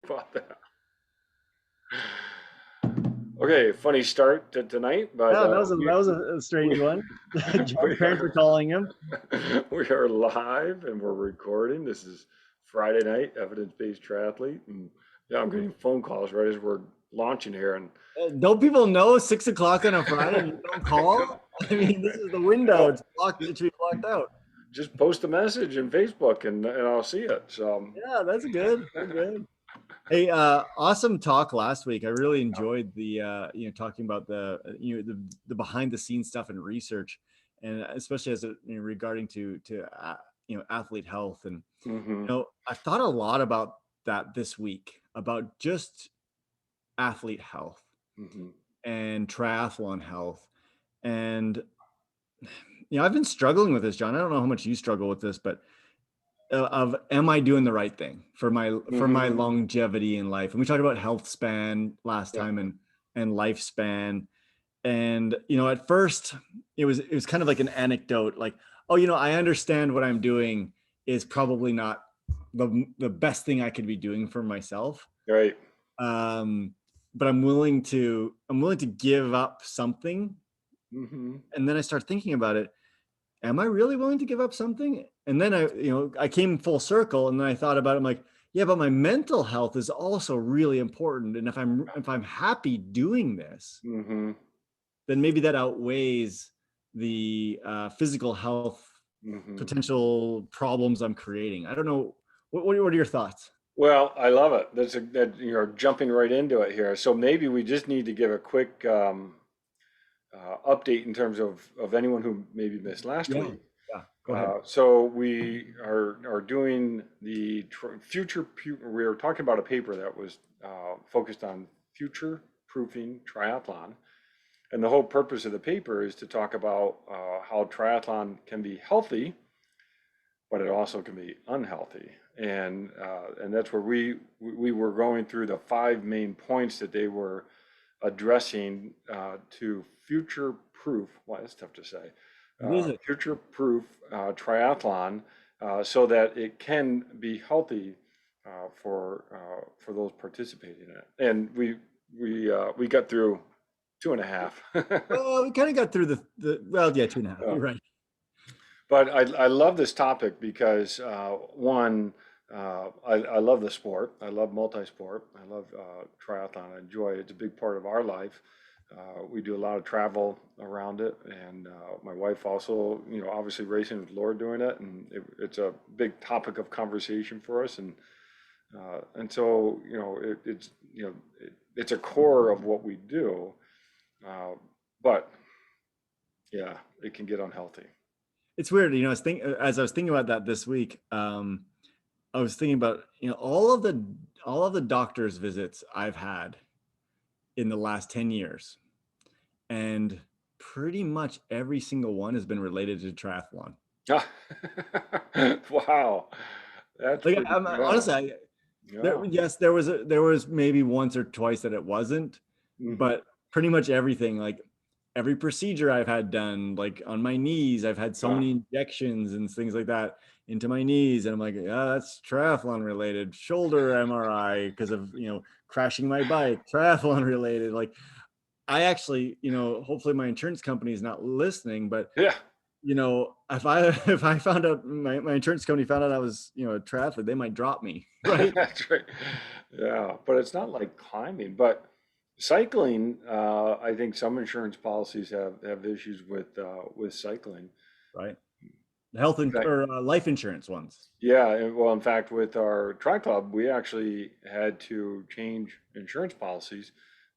about that. Okay, funny start to tonight, but Yeah, that was a strange we one. we John's parents were are calling him. we are live and we're recording. This is Friday night, evidence-based triathlete, and yeah, I'm getting phone calls right as we're launching here, and Don't people know 6 o'clock on a Friday and you don't call? I mean, this is the window. well, It's blocked. It should be blocked out. just post a message in Facebook and I'll see it. So Yeah, that's good. That's good. Hey, awesome talk last week. I really enjoyed the talking about the behind the scenes stuff and research, and especially as regarding to athlete health. And hmm I've thought a lot about that this week, about just athlete health hmm and triathlon health. And I've been struggling with this, John. I don't know how much you struggle with this, but of am I doing the right thing for my hmm longevity in life? And we talked about health span last yeah, time, and lifespan. And at first it was kind of like an anecdote, like, oh, I understand what I'm doing is probably not the best thing I could be doing for myself. right. Um, but I'm willing to give up something. hmm And then I start thinking about it. Am I really willing to give up something? And then I came full circle, and then I thought about it. I'm like, yeah, but my mental health is also really important. And if I'm happy doing this, hmm then maybe that outweighs the physical health hmm potential problems I'm creating. I don't know. What are your thoughts? Well, I love it. That you're jumping right into it here. So maybe we just need to give a quick update in terms of anyone who maybe missed last Yeah. week. Yeah. Go ahead. So we are doing the we were talking about a paper that was focused on future proofing triathlon. And the whole purpose of the paper is to talk about how triathlon can be healthy, but it also can be unhealthy. And that's where we were going through the five main points that they were addressing to future proof. Well, that's tough to say. What is it? Future proof triathlon, so that it can be healthy for those participating in it. And we got through two and a half. Well, we kind of got through the well, yeah, 2.5. Uh, You're right. But I love this topic because one, I love the sport. I love multi-sport. I love triathlon. I enjoy it. It's a big part of our life. We do a lot of travel around it, and my wife also, obviously racing with Laura doing it, and it's a big topic of conversation for us. And so, it's a core of what we do. Uh, but yeah, it can get unhealthy. It's weird, as I was thinking about that this week. I was thinking about all of the doctor's visits I've had in the last 10 years, and pretty much every single one has been related to triathlon. Wow, that's Like, pretty, yeah, honestly, yeah. yes, there was maybe once or twice that it wasn't, hmm but pretty much everything, like every procedure I've had done, like on my knees, I've had so Yeah, many injections and things like that into my knees, and I'm like, yeah, that's triathlon related. Shoulder MRI because of crashing my bike, triathlon related. Like, I actually, hopefully my insurance company is not listening, but yeah, if I if I found out my insurance company found out I was a triathlete, they might drop me, right? that's right. Yeah, but it's not like climbing, but cycling, I think some insurance policies have issues with cycling. Right. Health In fact, or life insurance ones, yeah, well, in fact, with our tri club, we actually had to change insurance policies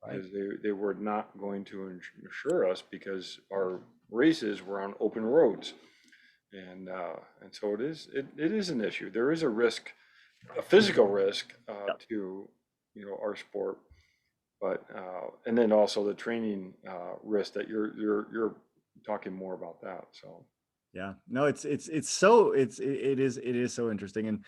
right? because they were not going to insure us because our races were on open roads. And so it is an issue. There is a risk, a physical risk Yep. to our sport, but and then also the training risk that you're talking more about that. So Yeah. No, it is so interesting. And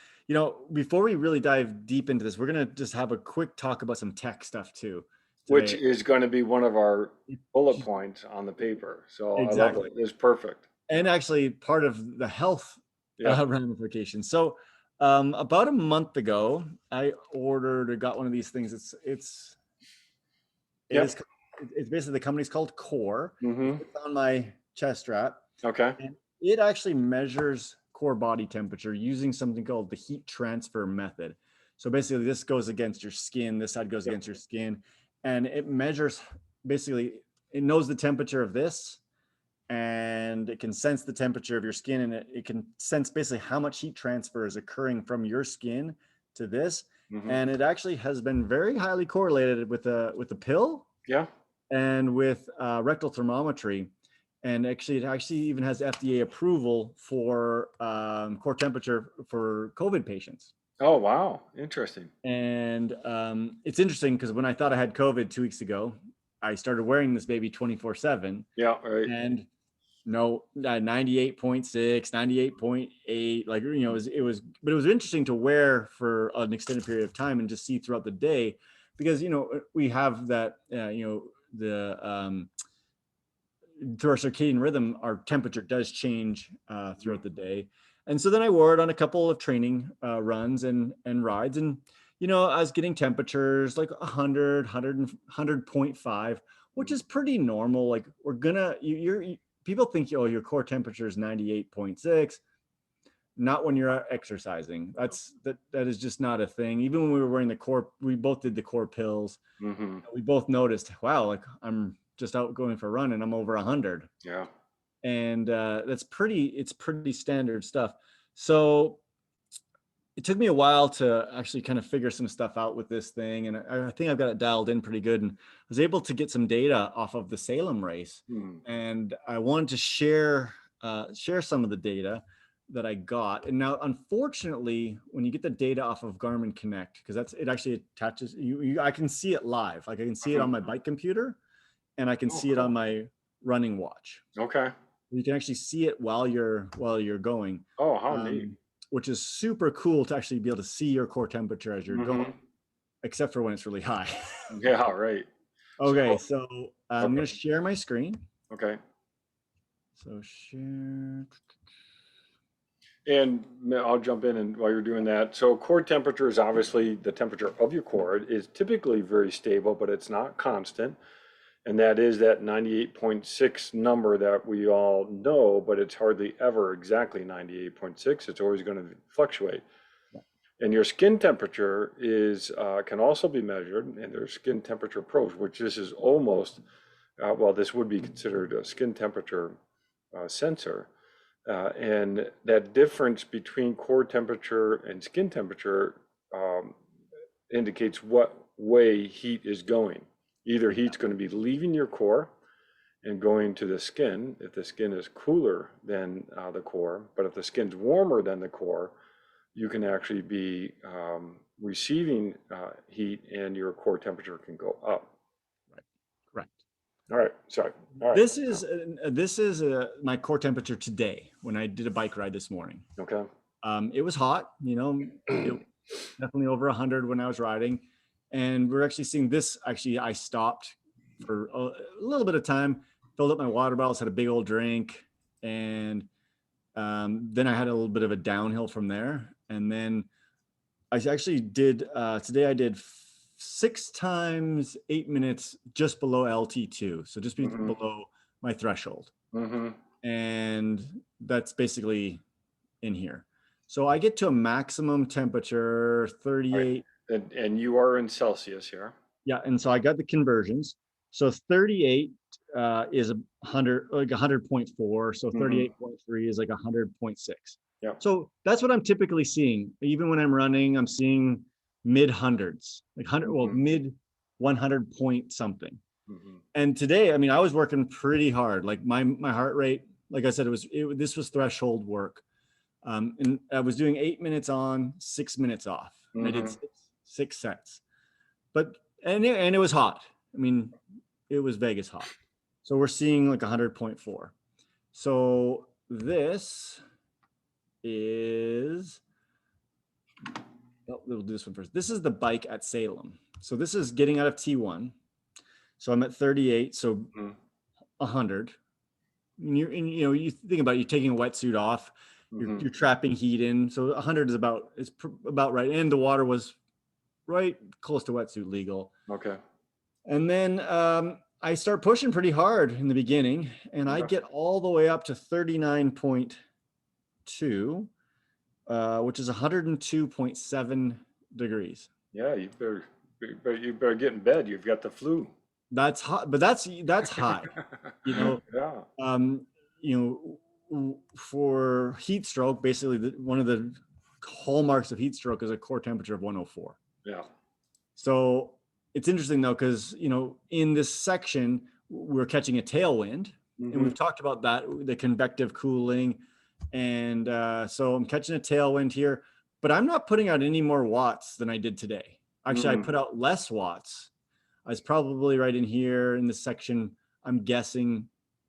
before we really dive deep into this, we're gonna just have a quick talk about some tech stuff too which today. is going to be one of our bullet points on the paper. So I love it. Exactly. It's perfect. And Yeah. actually part of the health Yeah. ramifications. So About a month ago, I ordered or got one of these things. It is Yep. it's basically, the company's called Core. It Mm-hmm. fits on my chest strap, Okay. and it actually measures core body temperature using something called the heat transfer method. So basically, this goes against your skin, this side goes Yep. against your skin, and it measures, basically, it knows the temperature of this, and it can sense the temperature of your skin, and it can sense basically how much heat transfer is occurring from your skin to this. Mm-hmm. And it actually has been very highly correlated with the pill Yeah. and with rectal thermometry. And actually, it actually even has FDA approval for core temperature for COVID patients. Oh, wow. Interesting. And it's interesting because when I thought I had COVID 2 weeks ago, I started wearing this baby 24/7, Yeah. Right. and no, 98.6, 98.8, like, but it was interesting to wear for an extended period of time and just see throughout the day, because, we have that, through our circadian rhythm, our temperature does change Mhm. throughout the day. And so then I wore it on a couple of training runs and rides. And, I was getting temperatures like 100, 100.5, which is pretty normal. Like, we're gonna, people think, oh, your core temperature is 98.6. Not when you're exercising. That is just not a thing. Even when we were wearing the core, we both did the core pills. Mm-hmm. We both noticed, wow, like, I'm just out going for a run and I'm over 100. Yeah. And it's pretty standard stuff. So it took me a while to actually kind of figure some stuff out with this thing, and I think I've got it dialed in pretty good, and I was able to get some data off of the Salem race. Mm. And I wanted to share some of the data that I got. And now, unfortunately, when you get the data off of Garmin Connect, because it actually attaches I can see it live. Like, I can see it Mhm. on my bike computer, and I can Oh, see it on cool. my running watch. Okay. You can actually see it while you're going, Oh, how neat. um, which is super cool to actually be able to see your core temperature as you're going, Mm-hmm. except for when it's really high. Yeah. Right. Okay, So, so I'm okay. going to share my screen. Okay. So share. And I'll jump in and while you're doing that. So core temperature is obviously the temperature of your core. It is typically very stable, but it's not constant. And that is that 98.6 number that we all know, but it's hardly ever exactly 98.6. It's always going to fluctuate. And your skin temperature is can also be measured, and there's skin temperature probes, which this is almost, well, this would be considered a skin temperature sensor. And that difference between core temperature and skin temperature um, indicates what way heat is going. Either heat's going to be leaving your core and going to the skin if the skin is cooler than the core, but if the skin's warmer than the core, you can actually be receiving heat and your core temperature can go up. Right. Correct. All right, sorry. All right. This is my core temperature today when I did a bike ride this morning. Okay. It was hot, it was definitely over 100 when I was riding. And we're actually seeing this. Actually, I stopped for a little bit of time, filled up my water bottles, had a big old drink, and then I had a little bit of a downhill from there. And then I actually did, today I did 6 times 8 minutes just below LT2. So just Mm-hmm. below my threshold. Mm-hmm. And that's basically in here. So I get to a maximum temperature All right. 38. And you are in Celsius here. Yeah, and so I got the conversions. So 38 is 100, like 100.4. So Mm-hmm. 38.3 is like 100.6. Yep. So that's what I'm typically seeing. Even when I'm running, I'm seeing mid hundreds, like 100, well, Mm-hmm. mid 100 point something. Mm-hmm. And today, I mean, I was working pretty hard. Like, my heart rate, like I said, this was threshold work. And I was doing 8 minutes on, 6 minutes off, and I did Mm-hmm. six sets. But and it was hot. I mean, it was Vegas hot. So we're seeing like 100.4. So this is, we'll do this one first. This is the bike at Salem. So this is getting out of T1. So I'm at 38. So Mm-hmm. 100. And you think about it, you're taking a wetsuit off, Mm-hmm. you're trapping heat in. So 100 is about right. And the water was right close to wetsuit legal. Okay. And then I start pushing pretty hard in the beginning, and I Okay. get all the way up to 39.2, which is 102.7 degrees. Yeah, you better get in bed. You've got the flu. That's hot, but that's high. You know, Yeah. um, for heat stroke, basically one of the hallmarks of heat stroke is a core temperature of 104. Yeah. So it's interesting though, because in this section we're catching a tailwind, and Mm-hmm. we've talked about that, the convective cooling, and so I'm catching a tailwind here, but I'm not putting out any more watts than I did today. Actually, I put out less watts. I was probably right in here in this section, I'm guessing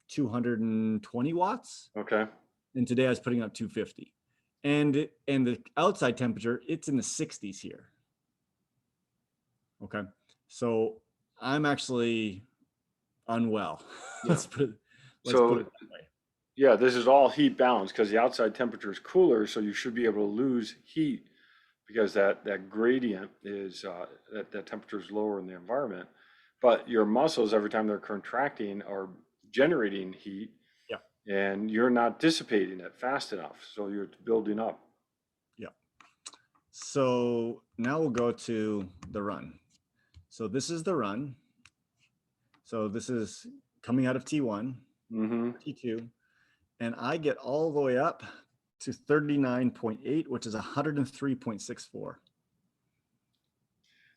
220 watts. Okay. And today I was putting out 250. And the outside temperature, it's in the 60s here. Okay. So I'm actually unwell. Yeah. Let's put it that way. Yeah, this is all heat balanced because the outside temperature is cooler, so you should be able to lose heat because that gradient is that temperature is lower in the environment. But your muscles, every time they're contracting, are generating heat, Yeah. and you're not dissipating it fast enough, so you're building up. Yeah. So now we'll go to the run. So this is the run. So this is coming out of T1, T2, and I get all the way up to 39.8, which is 103.64.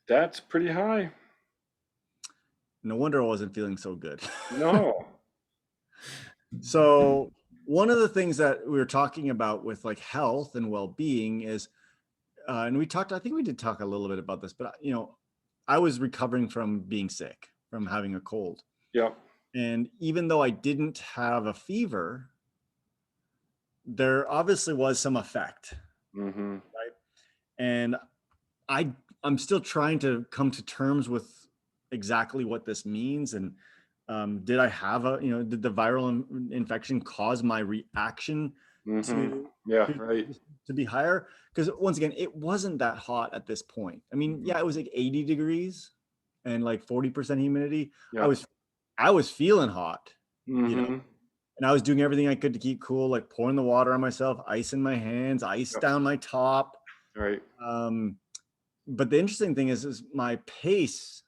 That's pretty high. No wonder I wasn't feeling so good. No. So one of the things that we were talking about with like health and well-being is, and I think we did talk a little bit about this, but I was recovering from being sick, from having a cold. Yep. And even though I didn't have a fever, there obviously was some effect, right? And I'm still trying to come to terms with exactly what this means. And did I have did the viral infection cause my reaction to be higher? Because once again, it wasn't that hot at this point. I mean, yeah, it was like 80 degrees and like 40% humidity. Yeah. I was feeling hot, and I was doing everything I could to keep cool, like pouring the water on myself, ice in my hands, ice down my top. Right. But the interesting thing is my pace,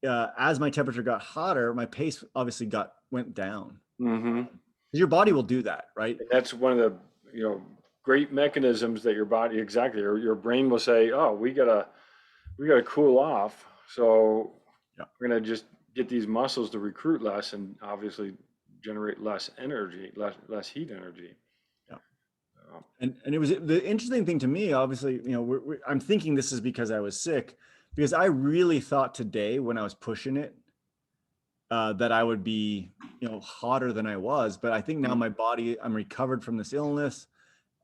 as my temperature got hotter, my pace obviously went down. Your body will do that, right? And that's one of the great mechanisms that your body, exactly, or your brain will say, oh, we gotta cool off, so we're gonna just get these muscles to recruit less and obviously generate less energy, less heat energy. And it was the interesting thing to me, obviously, I'm thinking this is because I was sick, because I really thought today when I was pushing it, that I would be, hotter than I was. But I think now my body, I'm recovered from this illness,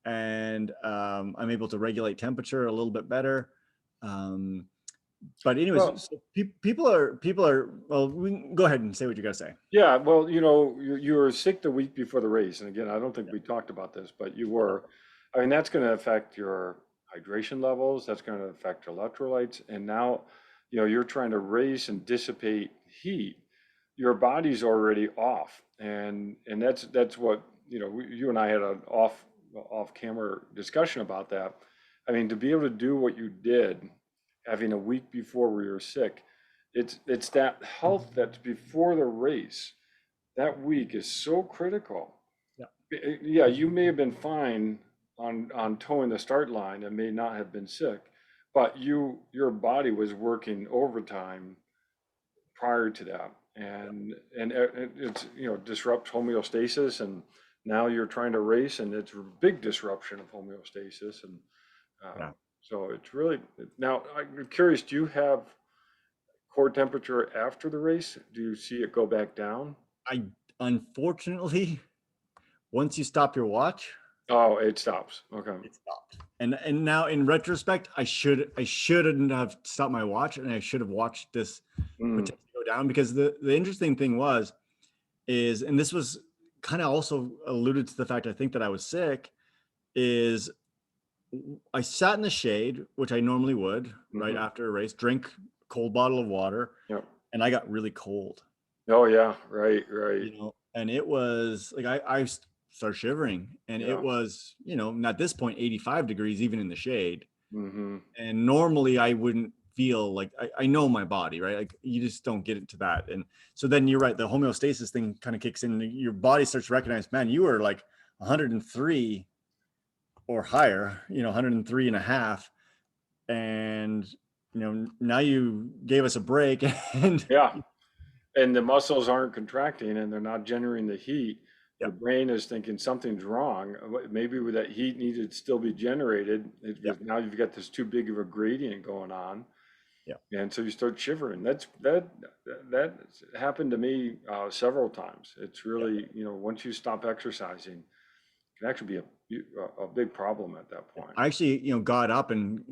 and I'm able to regulate temperature a little bit better. But anyways, so people are, well, we can go ahead and say what you got to say. Yeah, well, you were sick the week before the race. And again, I don't think we talked about this, but you were. I mean, that's going to affect your hydration levels. That's going to affect electrolytes. And now, you're trying to race and dissipate heat. Your body's already off. And that's what, you and I had an off camera discussion about that. I mean, to be able to do what you did, having a week before we were sick, it's that health that's before the race. That week is so critical. Yeah, you may have been fine on towing the start line and may not have been sick, but your body was working overtime prior to that, and it's disrupts homeostasis, and now you're trying to race, and it's a big disruption of homeostasis, and so it's really. Now I'm curious, do you have core temperature after the race? Do you see it go back down? Unfortunately, once you stop your watch, it stops. Okay. It stopped. And now in retrospect, I shouldn't have stopped my watch, and I should have watched this potentially go down, because the interesting thing and this was kind of also alluded to the fact I think that I was sick is I sat in the shade, which I normally would right Mm-hmm. after a race, drink cold bottle of water, Yep. and I got really cold, Oh yeah. Right. Right. and it was like started shivering, and it Yeah. was, at this point 85 degrees even in the shade. Mm-hmm. And normally I wouldn't feel like I know my body, right? Like you just don't get into that. And so then you're right, the homeostasis thing kind of kicks in. Your body starts to recognize, man, you were like 103 or higher, 103 and a half. And, now you gave us a break and Yeah. And the muscles aren't contracting and they're not generating the heat. yeah, Your brain is thinking something's wrong. Maybe with that heat needed to still be generated. yeah, Because now you've got this too big of a gradient going on, yeah. and so you start shivering. That happened to me several times. It's Yeah. really, once you stop exercising, it can actually be a big problem at that point. I actually, got up and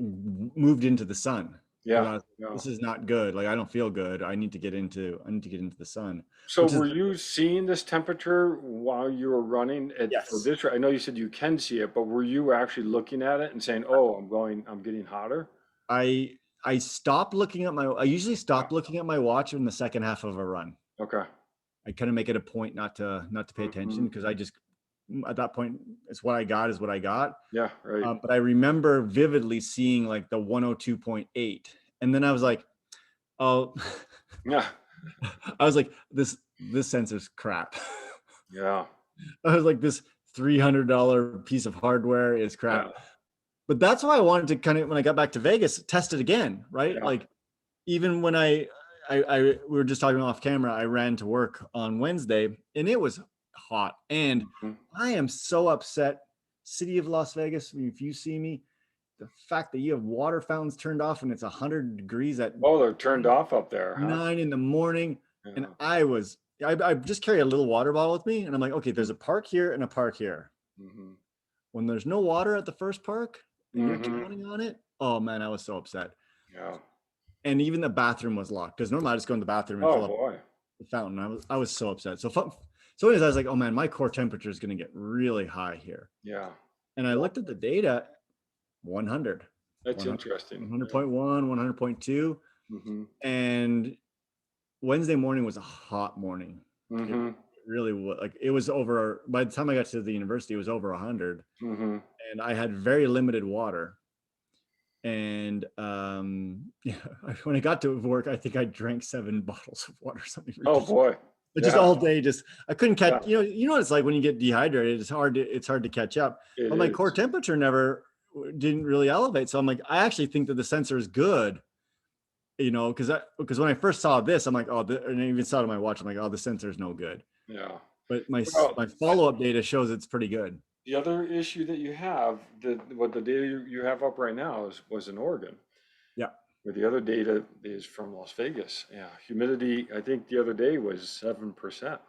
moved into the sun because Yeah, I was, yeah. this is not good. Like I don't feel good. I need to get into the sun, So which is were you seeing this temperature while you were running for yes. this? I know you said you can see it, but were you actually looking at it and saying, "Oh, I'm getting hotter"? I stopped looking at I usually Yeah. stop looking at my watch in the second half of a run. Okay. I kind of make it a point not to pay attention Hmm. because I just at that point it's what I got is what I got. Yeah. Right. But I remember vividly seeing like the 102.8, and then I was like, oh, Yeah. I was like, this sensor's crap. Yeah. I was like, this $300 piece of hardware is crap. Yeah. But that's why I wanted to kind of, when I got back to Vegas, test it again, right? Yeah. Like even when we were just talking off camera, I ran to work on Wednesday and it was hot. And Mhm. I am so upset, city of Las Vegas, if you see me, the fact that you have water fountains turned off and it's 100 degrees at Oh, they're turned off up there, huh? 9 in the morning. And Yeah. I just carry a little water bottle with me. And I'm like, okay, there's a park here and a park here. Mm-hmm. When there's no water at the first park and you're Mm-hmm. counting on it, oh man, I was so upset. Yeah. And even the bathroom was locked because normally I just go in the bathroom and Oh fill up boy. the fountain. I was so upset. So anyways, I was like, oh man, my core temperature is going to get really high here. Yeah. And I Well, looked at the data, 100, that's 100, interesting. Yeah. 100.1, 100.2. Mm-hmm. And Wednesday morning was a hot morning. It Mm-hmm. really was, like it was over, by the time I got to the university, it was over 100. Mm-hmm. And I had very limited water. And yeah, when I got to work, I think I drank 7 bottles of water, something Oh ridiculous. boy. But just Yeah. all day, just I couldn't Yeah. catch. You know what it's like when you get dehydrated. It's hard to catch up. It But my core is. temperature never didn't really elevate. So I'm like, I actually think that the sensor is good. Because when I first saw this, I'm like, oh, and I even saw it on my watch. I'm like, oh, the sensor is no good. Yeah. But my Well, my follow up data shows it's pretty good. the other issue that you have, what the data you have up right now was in Oregon, Yeah. where the other data is from Las Vegas. Yeah. Humidity, I think the other day was 7%.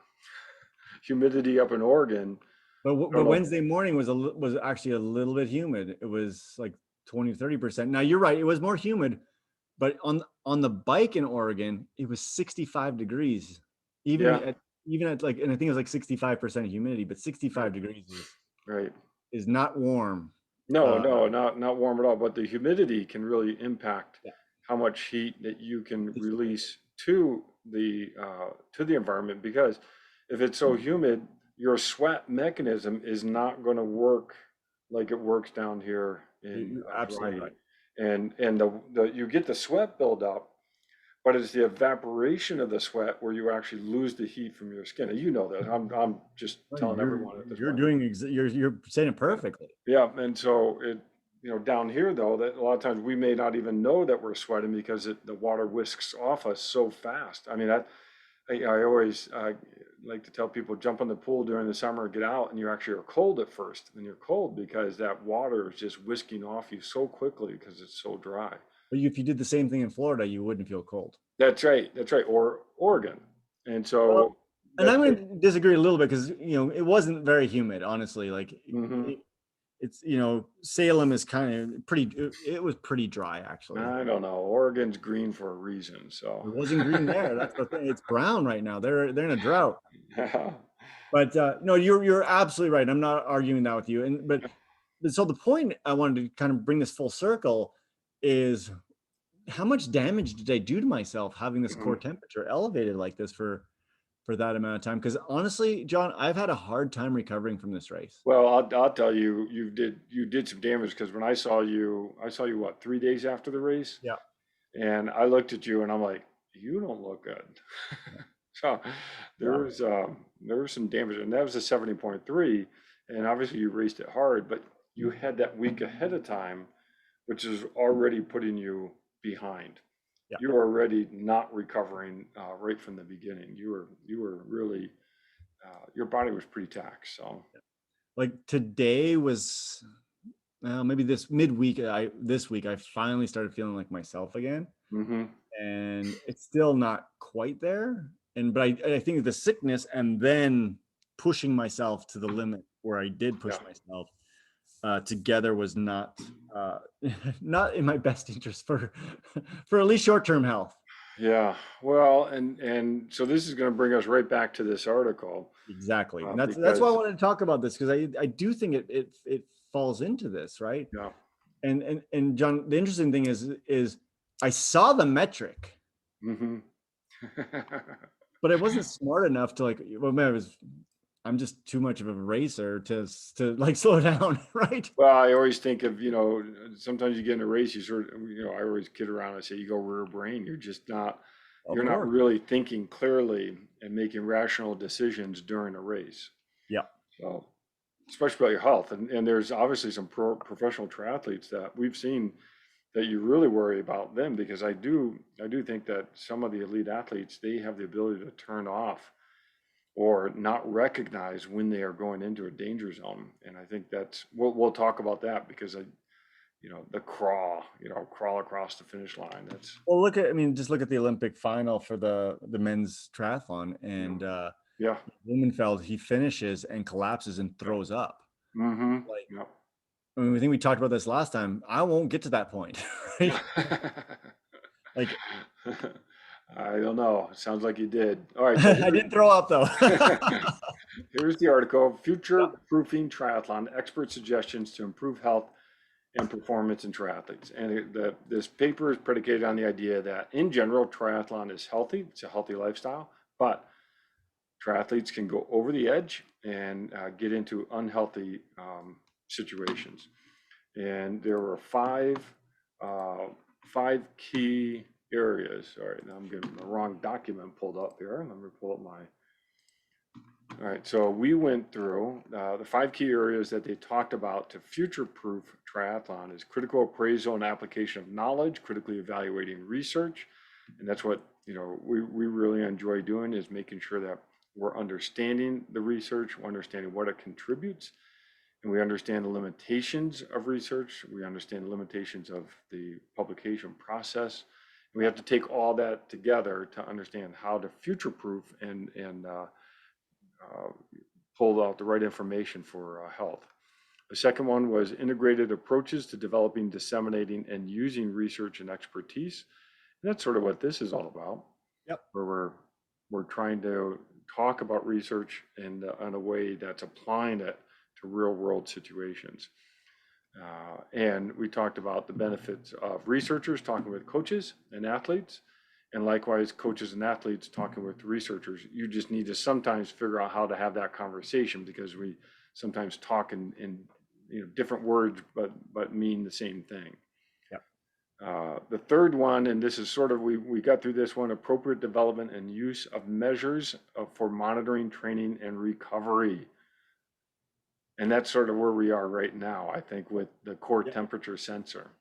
Humidity up in Oregon. I But don't know. Wednesday morning was actually a little bit humid. It was like 20-30%. Now you're right, it was more humid, but on the bike in Oregon, it was 65 degrees. Even Yeah. at even at like, and I think it was like 65% humidity, but Right. 65 degrees Right. is not warm. No, Uh, no, not warm at all, but the humidity can really impact yeah, how much heat that you can dissipate. release to the environment, because if it's so humid, your sweat mechanism is not going to work like it works down here in You're dry absolutely right. heat. And the you get the sweat buildup, but it's the evaporation of the sweat where you actually lose the heat from your skin. And you know that. I'm just Well, telling everyone at this you're point. doing you're saying it perfectly. Yeah, and so down here though, that a lot of times we may not even know that we're sweating because the water whisks off us so fast. I mean, I always like to tell people jump in the pool during the summer, get out, and you actually are cold at first, and you're cold because that water is just whisking off you so quickly because it's so dry. But if you did the same thing in Florida, you wouldn't feel cold. That's right. That's right. Or Oregon, and Well, so and I'm that's going it. to disagree a little bit because it wasn't very humid, honestly. Like Hmm. it's Salem is kind of pretty. It was pretty dry actually. I don't know. Oregon's green for a reason, so. It wasn't green there. That's the thing. It's brown right now. They're in a drought. Yeah. But no, you're absolutely right. I'm not arguing that with you. But so the point I wanted to kind of bring this full circle is how much damage did I do to myself having this core Mhm. temperature elevated like this for that amount of time? Because honestly, John, I've had a hard time recovering from this race. Well, I'll tell you, you did some damage because when I saw you what, 3 days after the race, Yeah. and I looked at you and I'm like, you don't look good. So Yeah. there was some damage, and that was a 70.3, and obviously you raced it hard, but you had that week ahead of time, which is already putting you behind. Yeah. You were already not recovering right from the beginning. You were really your body was pretty taxed. So Like today was maybe this week I finally started feeling like myself again. hmm And it's still not quite there. And but I think the sickness and then pushing myself to the limit where I did yeah. push myself together was not not in my best interest for for at least short-term health. Yeah, well, and so this is going to bring us right back to this article Exactly. And that's why I because wanted to talk about this because I do think it falls into this, right? yeah, And John, the interesting thing is I saw the metric, hmm but I wasn't smart enough to like, well, man, I'm just too much of a racer to like slow down, right? Well, I always think of, sometimes you get in a race, you sort of, I always kid around. I say you go rear brain. Of You're not course. really thinking clearly and making rational decisions during a race. Yeah. So, especially about your health, and there's obviously some professional triathletes that we've seen that you really worry about them because I do think that some of the elite athletes they have the ability to turn off or not recognize when they are going into a danger zone. And I think that's we'll talk about that because the crawl, crawl across the finish line. That's Well, I mean, just look at the Olympic final for the men's triathlon, you know, and yeah, Blumenfeld, he finishes and collapses and yeah, throws up. mm-hmm, Like, yeah, I mean, I think we talked about this last time. I won't get to that point, right? yeah. Like, I don't know. Sounds like you did. All right, so I didn't throw up though. here's the article: Yeah. Future Proofing Triathlon: Expert Suggestions to Improve Health and Performance in Triathletes. And this paper is predicated on the idea that, in general, triathlon is healthy. It's a healthy lifestyle, but triathletes can go over the edge and get into unhealthy situations. And there were uh, five key areas. All right, now I'm getting the wrong document pulled up here. Let me pull up my. All right, so we went through the five key areas that they talked about to future-proof triathlon is critical appraisal and application of knowledge, critically evaluating research, and that's what we really enjoy doing is making sure that we're understanding the research, we're understanding what it contributes, and we understand the limitations of research. We understand the limitations of the publication process. We have to take all that together to understand how to future-proof and uh, pull out the right information for health. The second one was integrated approaches to developing, disseminating, and using research and expertise. And that's sort of what this is all about, Yep. where we're trying to talk about research in a way that's applying it to real world situations. And we talked about the benefits of researchers talking with coaches and athletes, and likewise, coaches and athletes talking with researchers. You just need to sometimes figure out how to have that conversation because we sometimes talk in different words, but mean the same thing. Yep. The third one, and this is sort of we got through this one: appropriate development and use of measures for monitoring, training, and recovery. And that's sort of where we are right now, I think, with the core Yep. temperature sensor.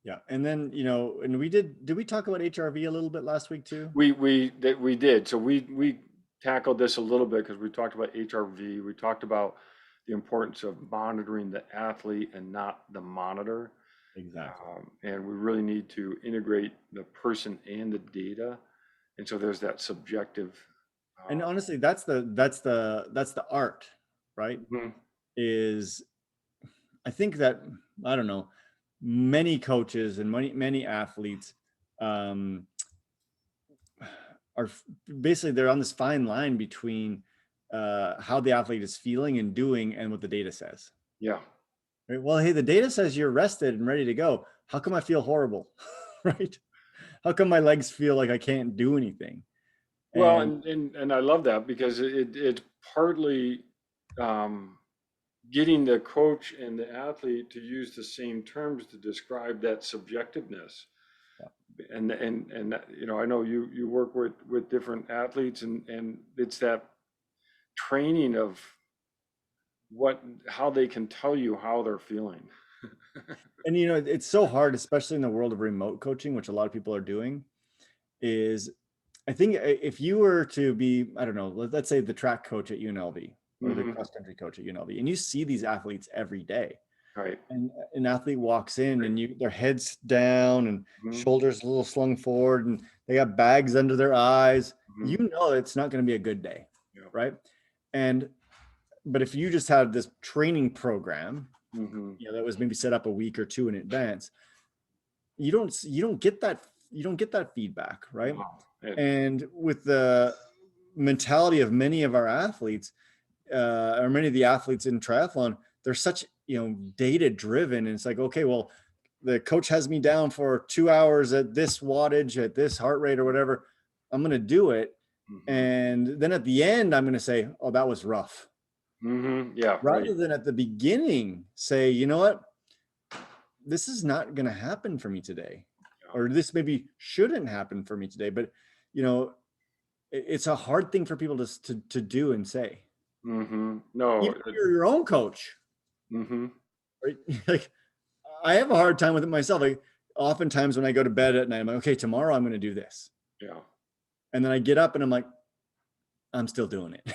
Yeah. And then, and did we talk about HRV a little bit last week too? We did. So we tackled this a little bit because we talked about HRV. We talked about the importance of monitoring the athlete and not the monitor. Exactly. And we really need to integrate the person and the data. And so there's that subjective. And Uh, honestly, that's the art, right? mhm, Is I think that I don't know, many coaches and many athletes um, are basically they're on this fine line between how the athlete is feeling and doing and what the data says. Yeah. Right? Well, hey, the data says you're rested and ready to go. How come I feel horrible? Right? How come my legs feel like I can't do anything? Well, And and I love that because it's partly um, getting the coach and the athlete to use the same terms to describe that subjectiveness. And you know, I know you work with different athletes, and it's that training of how they can tell you how they're feeling. and you know, it's so hard, especially in the world of remote coaching, which a lot of people are doing, is I think if you were to be, I don't know, let's say the track coach at UNLV or the Hmm. cross country coach at UNLV, and you see these athletes every day, Right. and an athlete walks in Right. and their heads down and Hmm. shoulders a little slung forward and they got bags under their eyes, Hmm. you know it's not going to be a good day, Yeah. right? And but if you just had this training program, Hmm. you know, that was maybe set up a week or two in advance, you don't get that feedback, right? No. And with the mentality of many of our athletes, or many of the athletes in triathlon, they're such, you know, data driven, and it's like, okay, well, the coach has me down for 2 hours at this wattage at this heart rate or whatever, I'm going to do it, Hmm. and then at the end I'm going to say, oh, that was rough, Hmm. Yeah. Right. rather than at the beginning say, you know what, this is not going to happen for me today, Yeah. or this maybe shouldn't happen for me today. But you know, it's a hard thing for people to do and say, No. even if you're your own coach, Hmm. right? Like, I have a hard time with it myself. Like, oftentimes when I go to bed at night, I'm like, okay, tomorrow I'm going to do this, Yeah. and then I get up and I'm like, I'm still doing it.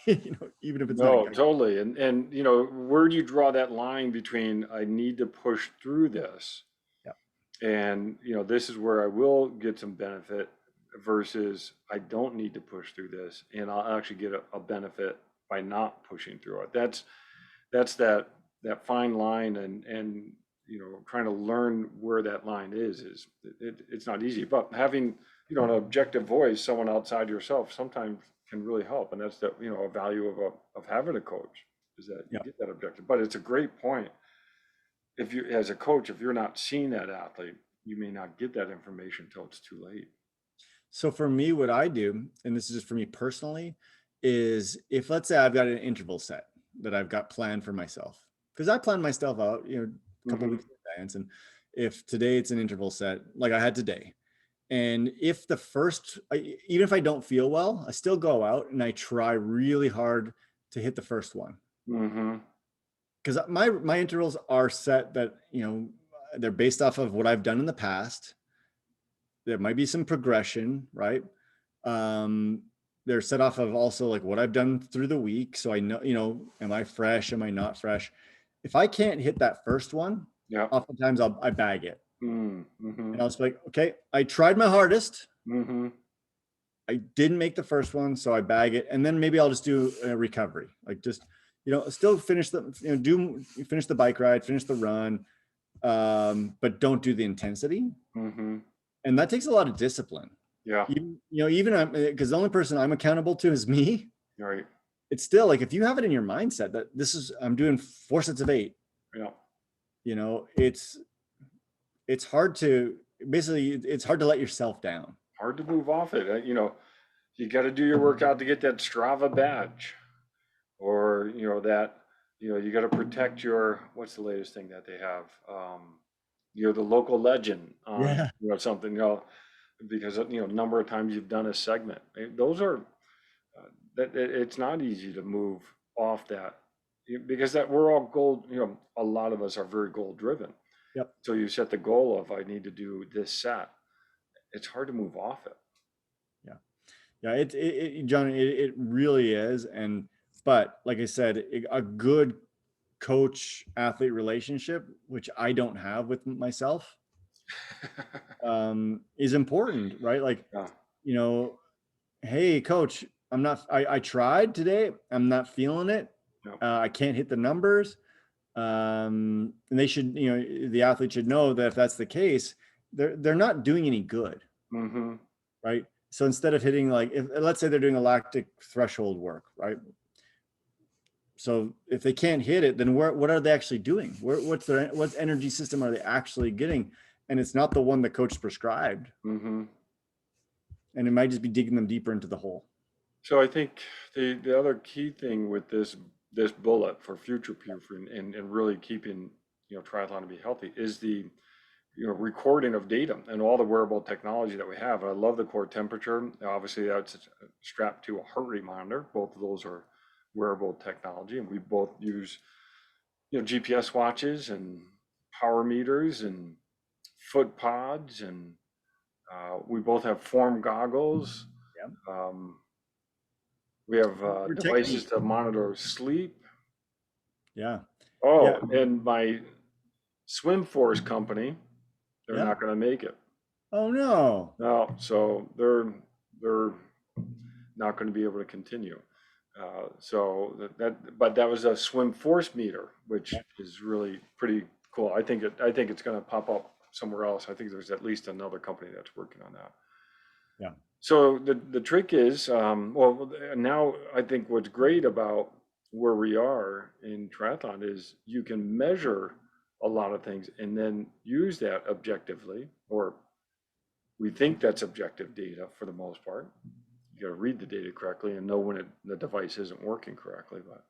You know, even if it's not No, good. totally. And you know, where do you draw that line between I need to push through this Yeah. and you know, this is where I will get some benefit versus I don't need to push through this and I'll actually get a benefit by not pushing through it. That's that fine line and you know, trying to learn where that line is it's not easy, but having, you know, an objective voice, someone outside yourself sometimes can really help. And that's the, you know, a value of having a coach is that you Yeah. get that objective. But it's a great point. If you, as a coach, if you're not seeing that athlete, you may not get that information until it's too late. So for me, what I do, and this is just for me personally, is if, let's say, I've got an interval set that I've got planned for myself, because I plan my stuff out, you know, a couple Hmm. weeks in advance. And if today it's an interval set, like I had today, and if even if I don't feel well, I still go out and I try really hard to hit the first one, Hmm. because my intervals are set that, you know, they're based off of what I've done in the past. There might be some progression, right? Um, they're set off of also like what I've done through the week. So I know, you know, am I fresh? Am I not fresh? If I can't hit that first one, Yeah. oftentimes I bag it. Mm-hmm. And I'll just be like, okay, I tried my hardest. Hmm. I didn't make the first one, so I bag it. And then maybe I'll just do a recovery. Like, just, you know, still finish finish the bike ride, finish the run, but don't do the intensity. Hmm. And that takes a lot of discipline. Yeah. Even because the only person I'm accountable to is me. Right. It's still like, if you have it in your mindset that I'm doing 4 sets of 8, Yeah. you know, it's hard to, basically it's hard to let yourself down. Hard to move off it. You know, you got to do your workout to get that Strava badge, or you know that, you know, you got to protect your, what's the latest thing that they have? You're the local legend on, Yeah. you know, something, you know, because you know, number of times you've done a segment. Those are that it's not easy to move off that because that we're all goal. You know, a lot of us are very goal driven. Yep. So you set the goal of I need to do this set. It's hard to move off it. Yeah. Yeah. John, it really is. And, but like I said, a good coach athlete relationship, which I don't have with myself, is important, right? Like, Yeah. you know, hey coach, I tried today, I'm not feeling it, Yeah. I can't hit the numbers, and they should, you know, the athlete should know that if that's the case, they're not doing any good, Mm-hmm. right? So instead of hitting like, if let's say they're doing a lactic threshold work, right? So if they can't hit it, then what are they actually doing? What energy system are they actually getting? And it's not the one the coach prescribed. Mm-hmm. And it might just be digging them deeper into the hole. So I think the other key thing with this bullet for future proof and really keeping, triathlon to be healthy is the, recording of data and all the wearable technology that we have. I love the core temperature. Obviously, that's strapped to a heart rate monitor. Both of those are wearable technology, and we both use, GPS watches and power meters and foot pods, and we both have form goggles. Yeah. Um, we have Your devices technique. to monitor sleep. Yeah. Oh, Yeah. and my swim force company, they're Yeah. not going to make it. Oh no. No, so they're not going to be able to continue. So but that was a swim force meter, which Yeah. is really pretty cool. I think it's going to pop up somewhere else. I think there's at least another company that's working on that. Yeah. So the trick is, well, now I think what's great about where we are in triathlon is you can measure a lot of things and then use that objectively, or we think that's objective data for the most part. You got to read the data correctly and know when the device isn't working correctly. But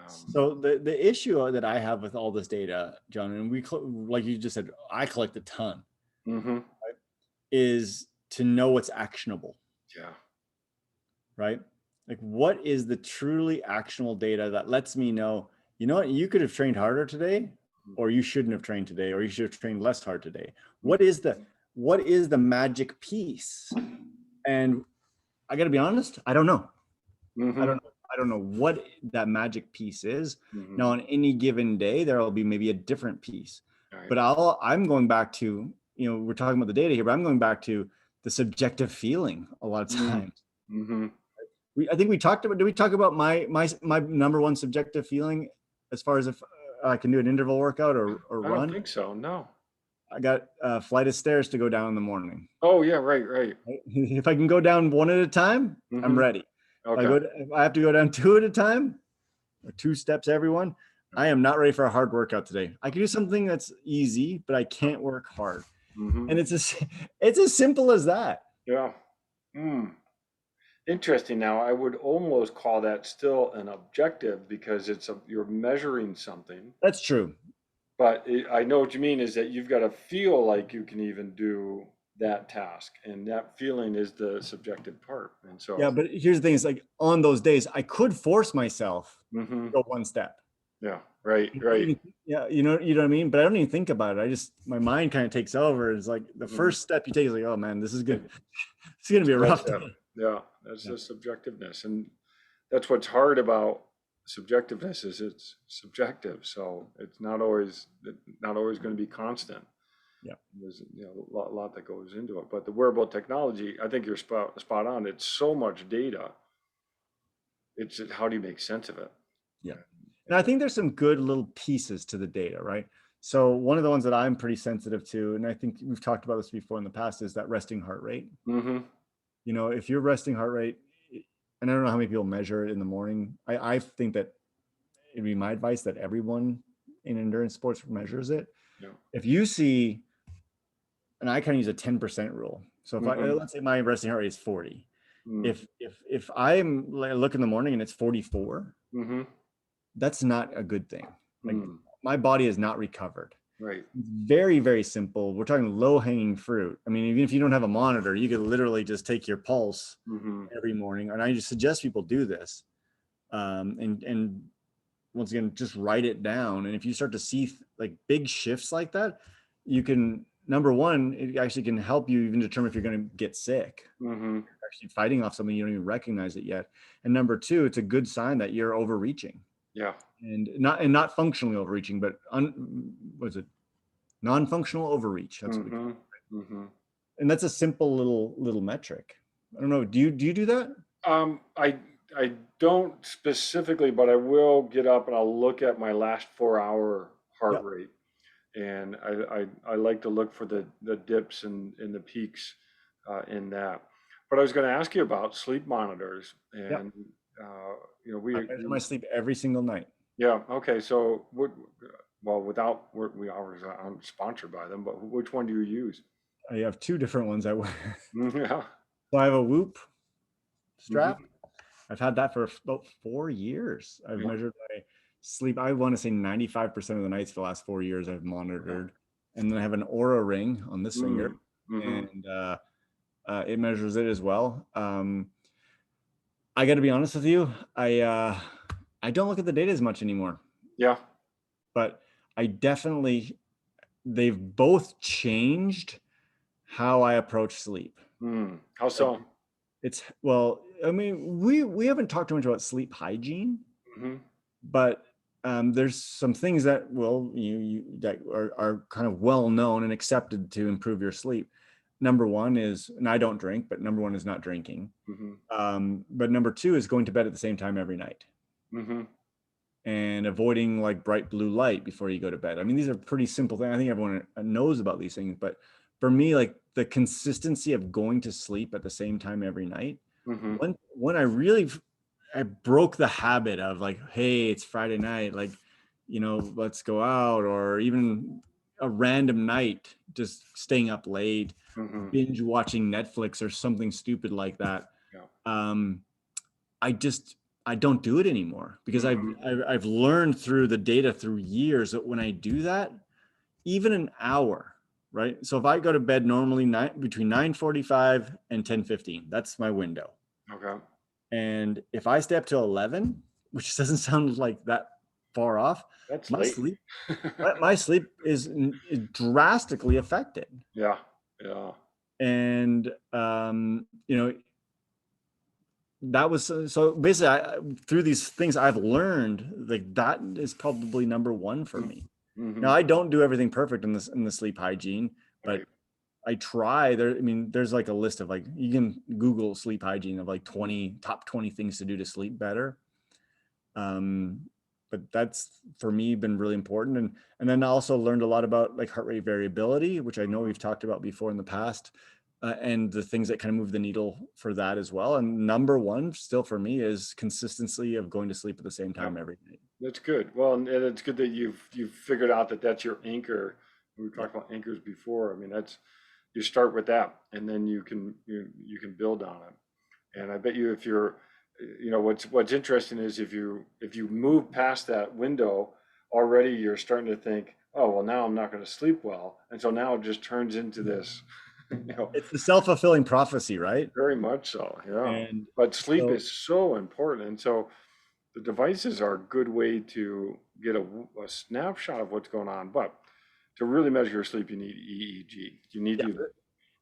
So the issue that I have with all this data, John, and like you just said, I collect a ton, mm-hmm, right, is to know what's actionable, yeah, right? Like what is the truly actionable data that lets me know, you know what, you could have trained harder today, or you shouldn't have trained today, or you should have trained less hard today. What is the magic piece? And I got to be honest, I don't know. I mm-hmm, don't know. I don't know what that magic piece is. mm-hmm, Now, on any given day, there will be maybe a different piece. right, But I'm going back to, we're talking about the data here, but I'm going back to the subjective feeling a lot of times. mm-hmm. I think we talked about, did we talk about my number one subjective feeling as far as if I can do an interval workout or I don't run? think so. No. I got a flight of stairs to go down in the morning. Oh yeah, right, right. Right? If I can go down one at a time, I'm Mm-hmm. ready. Okay. If I have to go down two at a time, or two steps, everyone, I am not ready for a hard workout today. I can do something that's easy, but I can't work hard. Mm-hmm. And it's as simple as that. Yeah. Mm. Interesting. Now, I would almost call that still an objective because you're measuring something. That's true. But I know what you mean is that you've got to feel like you can even do that task, and that feeling is the subjective part. And Yeah, so, but here's the thing: is like on those days, I could force myself hmm, to go one step. yeah, right, I don't right. even, yeah, you know what I mean. But I don't even think about it. My mind kind of takes over. It's like the Hmm. first step you take is like, oh man, this is good. It's gonna be a That's rough it. day. Yeah, that's Yeah, the subjectiveness, and that's what's hard about subjectiveness is it's subjective. So it's not always going to be constant. yeah. There's a lot that goes into it. But the wearable technology, I think you're spot on. It's so much data. It's how do you make sense of it? Yeah. And I And think there's some good little pieces to the data, right? So one of the ones that I'm pretty sensitive to, and I think we've talked about this before in the past, is that resting heart rate. mm-hmm, If your resting heart rate, and I don't know how many people measure it in the morning. I think that it'd be my advice that everyone in endurance sports measures it. yeah, If you see, and I kind of use a 10% rule. So if mm-hmm, let's say my resting heart rate is 40, mm, if I'm look in the morning and it's 44, mm-hmm, that's not a good thing. Like mm, my body is not recovered. right, It's very, very simple. We're talking low hanging fruit. I mean, even if you don't have a monitor, you could literally just take your pulse mm-hmm, every morning. And I just suggest people do this. And once again, just write it down. And if you start to see like big shifts like that, you can, number one, it actually can help you even determine if you're going to get sick. mm-hmm, You're actually fighting off something, you don't even recognize it yet. And number two, it's a good sign that you're overreaching, yeah, and not functionally overreaching, but was it non-functional overreach? That's what we call mm-hmm, it. mm-hmm. And that's a simple little metric. I don't know. Do you do that? I don't specifically, but I will get up and I'll look at my last 4 hour heart Yep. rate, and I like to look for the dips and the peaks in that. But I was going to ask you about sleep monitors, Yep. and I measure my sleep every single night. yeah, okay. So what? Well, without we always I'm sponsored by them, but which one do you use? I have two different ones I wear. Yeah. So I have a Whoop strap. Hmm. I've had that for about 4 years. I've Yeah. measured my sleep. I want to say 95% of the nights for the last 4 years I've Okay. monitored. And then I have an Aura ring on this finger, Mm. Hmm. and it measures it as well. I got to be honest with you, I don't look at the data as much anymore, Yeah. but I definitely they've both changed how I approach sleep. Mm. How Like so? it's well, I mean, we haven't talked too much about sleep hygiene, Hmm. but there's some things that you that are kind of well known and accepted to improve your sleep. Number one is, and I don't drink, but number one is not drinking. Hmm. But number two is going to bed at the same time every night Hmm. and avoiding like bright blue light before you go to bed. I mean, these are pretty simple things. I think everyone knows about these things, but for me, like the consistency of going to sleep at the same time every night, Hmm. when I broke the habit of like, hey, it's Friday night, like, let's go out, or even a random night, just staying up late, Hmm. binge watching Netflix or something stupid like that. Yeah. Um, I just I don't do it anymore because Hmm. I've learned through the data through years that when I do that, even an hour, right? So if I go to bed normally between 9:45 and 10:15, that's my window. Okay. And if I stay up till 11, which doesn't sound like that far off, That's my late. sleep my sleep is drastically affected. Yeah. Yeah. And that was so basically through these things I've learned, like that is probably number one for me. Now Hmm. I don't do everything perfect in the sleep hygiene, but Right. I try. I mean, there's like a list of like, you can Google sleep hygiene of like Mm. top 20 things to do to sleep better. Um, but that's for me been really important. And then I also learned a lot about like heart rate variability, which I know we've talked about before in the past, and the things that kind of move the needle for that as well. And number one still for me is consistency of going to sleep at the same Yeah. time every night. That's good. Well, and it's good that you've figured out that that's your anchor. We Yeah. talked about anchors before. I mean, that's you start with that, and then you can build on it. And I bet you if you're, what's interesting is if you move past that window, already you're starting to think, oh well, now I'm not going to sleep well, and so now it just turns into this, you know, It's the self-fulfilling prophecy, right? very much so, yeah. And But sleep so is so important, and so the devices are a good way to get a snapshot of what's going on. But to really measure your sleep, you need EEG. You need yeah, to,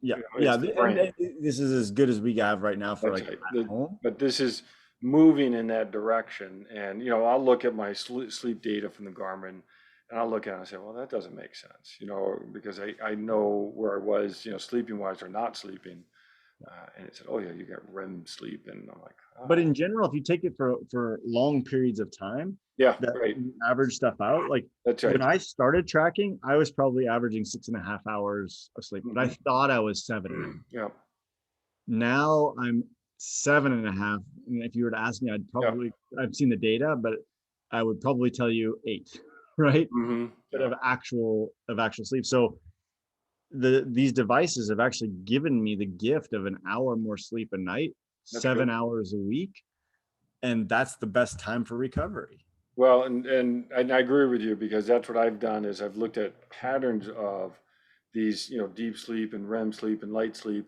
yeah, it's yeah. the And brain. this is as good as we have right now for That's like right. at home. But this is moving in that direction. And, I'll look at my sleep data from the Garmin and I'll look at it and say, well, that doesn't make sense, because I know where I was, sleeping wise or not sleeping. And it said, oh, yeah, you get REM sleep. And I'm like, But oh, in general, if you take it for long periods of time, yeah, that right. you average stuff out. Like That's when right. I started tracking, I was probably averaging 6.5 hours of sleep, but I Hmm. thought I was 7.5. Yeah, Now I'm 7.5. And if you were to ask me, yeah. I've seen the data, but I would probably tell you 8, right? Hmm. But Yeah, of actual sleep. So these devices have actually given me the gift of an hour more sleep a night, that's seven good. hours a week, and that's the best time for recovery. Well, and I agree with you because that's what I've done is I've looked at patterns of these, deep sleep and REM sleep and light sleep.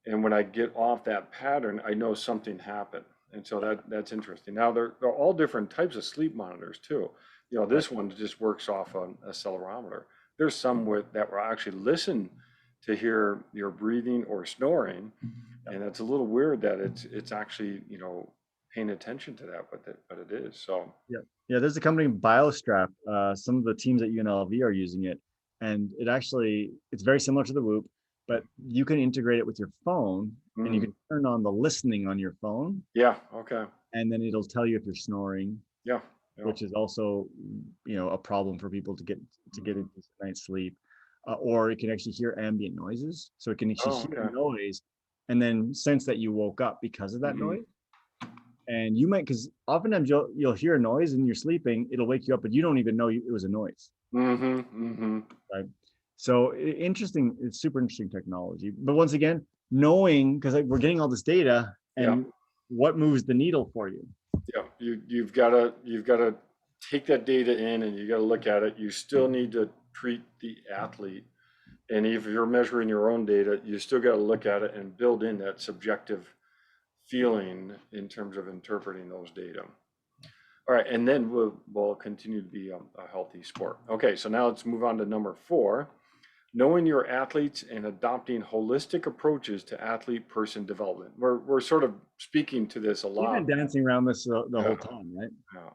And when I get off that pattern, I know something happened. And so that's interesting. Now they're all different types of sleep monitors too. Right. This one just works off an accelerometer. There's some that will actually listen to hear your breathing or snoring. Yeah. And it's a little weird that it's actually, paying attention to that, but it is. So Yeah. Yeah. There's a company, BioStrap. Some of the teams at UNLV are using it. And it's very similar to the Whoop, but you can integrate it with your phone and you mm, can turn on the listening on your phone, yeah, okay. and then it'll tell you if you're snoring, Yeah, yeah. which is also, a problem for people to get Mhm. into night's sleep. Or it can actually hear ambient noises. So it can actually Oh, hear okay. noise and then sense that you woke up because of that Mhm. noise. And you might, because oftentimes you'll hear a noise and you're sleeping, it'll wake you up, but you don't even know it was a noise, Mhm. Mhm. right? So interesting, it's super interesting technology. But once again, knowing, because we're getting all this data, Yeah. and what moves the needle for you. Yeah. You've gotta take that data in and you gotta look at it. You still need to treat the athlete. And if you're measuring your own data, you still got to look at it and build in that subjective feeling in terms of interpreting those data. All right, and then we'll continue to be a healthy sport. Okay, so now let's move on to number 4, knowing your athletes and adopting holistic approaches to athlete person development. We're sort of speaking to this a We've been lot. dancing around this the Yeah, whole time, right? yeah.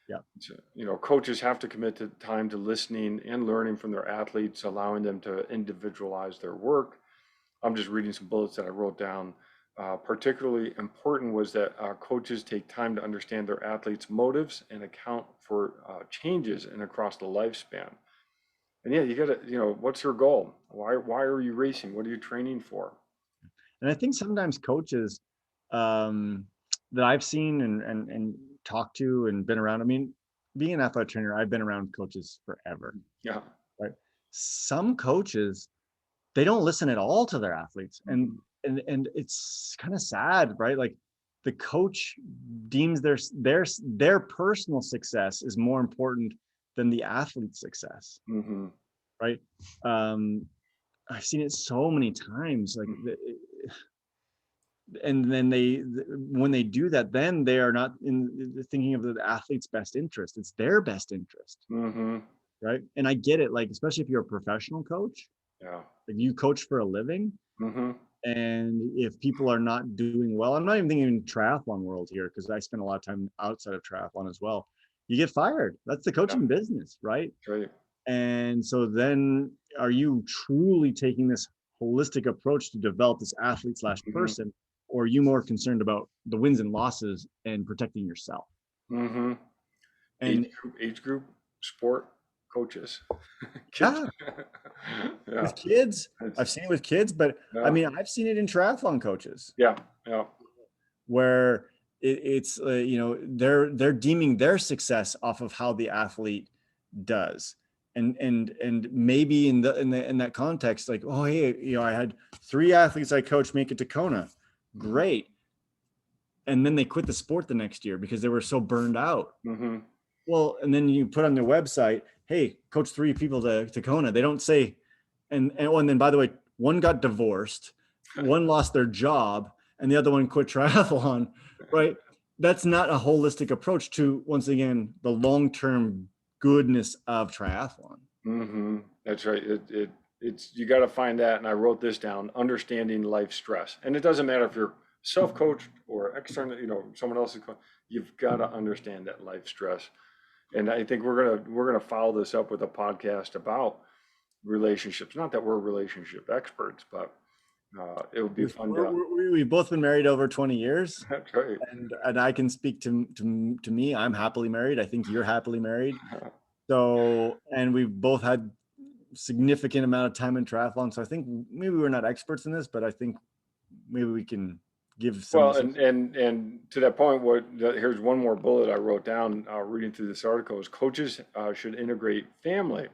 Yeah. So, coaches have to commit to time to listening and learning from their athletes, allowing them to individualize their work. I'm just reading some bullets that I wrote down. Particularly important was that coaches take time to understand their athletes' motives and account for changes in across the lifespan. And yeah, you gotta, what's your goal? Why are you racing? What are you training for? And I think sometimes coaches um, that I've seen and talked to and been around. I mean, being an athletic trainer, I've been around coaches forever, Yeah. right? Some coaches, they don't listen at all to their athletes, and Mhm. and it's kind of sad, right? Like the coach deems their personal success is more important than the athlete's success, Mhm. right? Um, I've seen it so many times, like and then when they do that, then they are not in thinking of the athlete's best interest. It's their best interest, Mhm. right? And I get it, like especially if you're a professional coach, Yeah. like you coach for a living, Mhm. and if people are not doing well, I'm not even thinking triathlon world here because I spend a lot of time outside of triathlon as well. You get fired. That's the Yeah. coaching business, right? Great. And so then are you truly taking this holistic approach to develop this athlete slash Mhm. person, or are you more concerned about the wins and losses and protecting yourself? Mhm. And Age group, sport, coaches, kids. yeah, Yeah. with kids, It's, I've seen it with kids, but I yeah. mean, I've seen it in triathlon coaches Yeah. Yeah. where it's they're deeming their success off of how the athlete does. And maybe in that context, like, oh hey, I had 3 athletes I coached make it to Kona, great, and then they quit the sport the next year because they were so burned out. Mhm. Well, and then you put on their website, hey, coach 3 people to Kona. They don't say, and then by the way, one got divorced, one lost their job, and the other one quit triathlon, right? That's not a holistic approach to, once again, the long-term goodness of triathlon. That's right. It's you got to find that, and I wrote this down: understanding life stress. And it doesn't matter if you're self-coached or external, someone else's coach. You've got to understand that life stress. And I think we're gonna follow this up with a podcast about relationships. Not that we're relationship experts, but it would be fun to. We've both been married over 20 years, That's right. and I can speak to me. I'm happily married. I think you're happily married. So, and we've both had significant amount of time in triathlon. So I think maybe we're not experts in this, but I think maybe we can give Well, some. and to that point, here's one more bullet I wrote down reading through this article is coaches should integrate family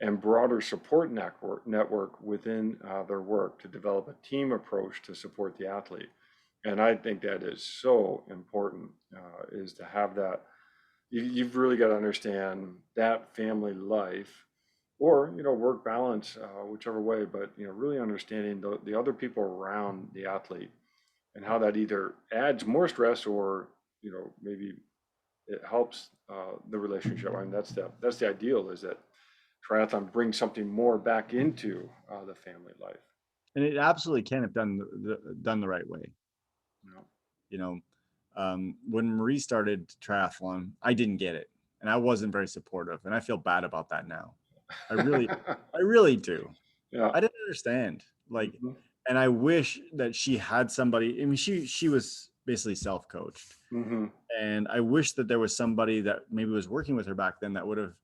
and broader support network within their work to develop a team approach to support the athlete. And I think that is so important, is to have that. You've really got to understand that family life or, work balance, whichever way, but, really understanding the other people around the athlete and how that either adds more stress or, maybe it helps the relationship. I mean, that's the ideal, is that triathlon brings something more back into the family life. And it absolutely can if done the right way. You know? You know, when Marie started triathlon, I didn't get it, and I wasn't very supportive, and I feel bad about that now. I really do. Yeah. I didn't understand, like, Hmm. and I wish that she had somebody. I mean, she was basically self-coached, Hmm. and I wish that there was somebody that maybe was working with her back then that would have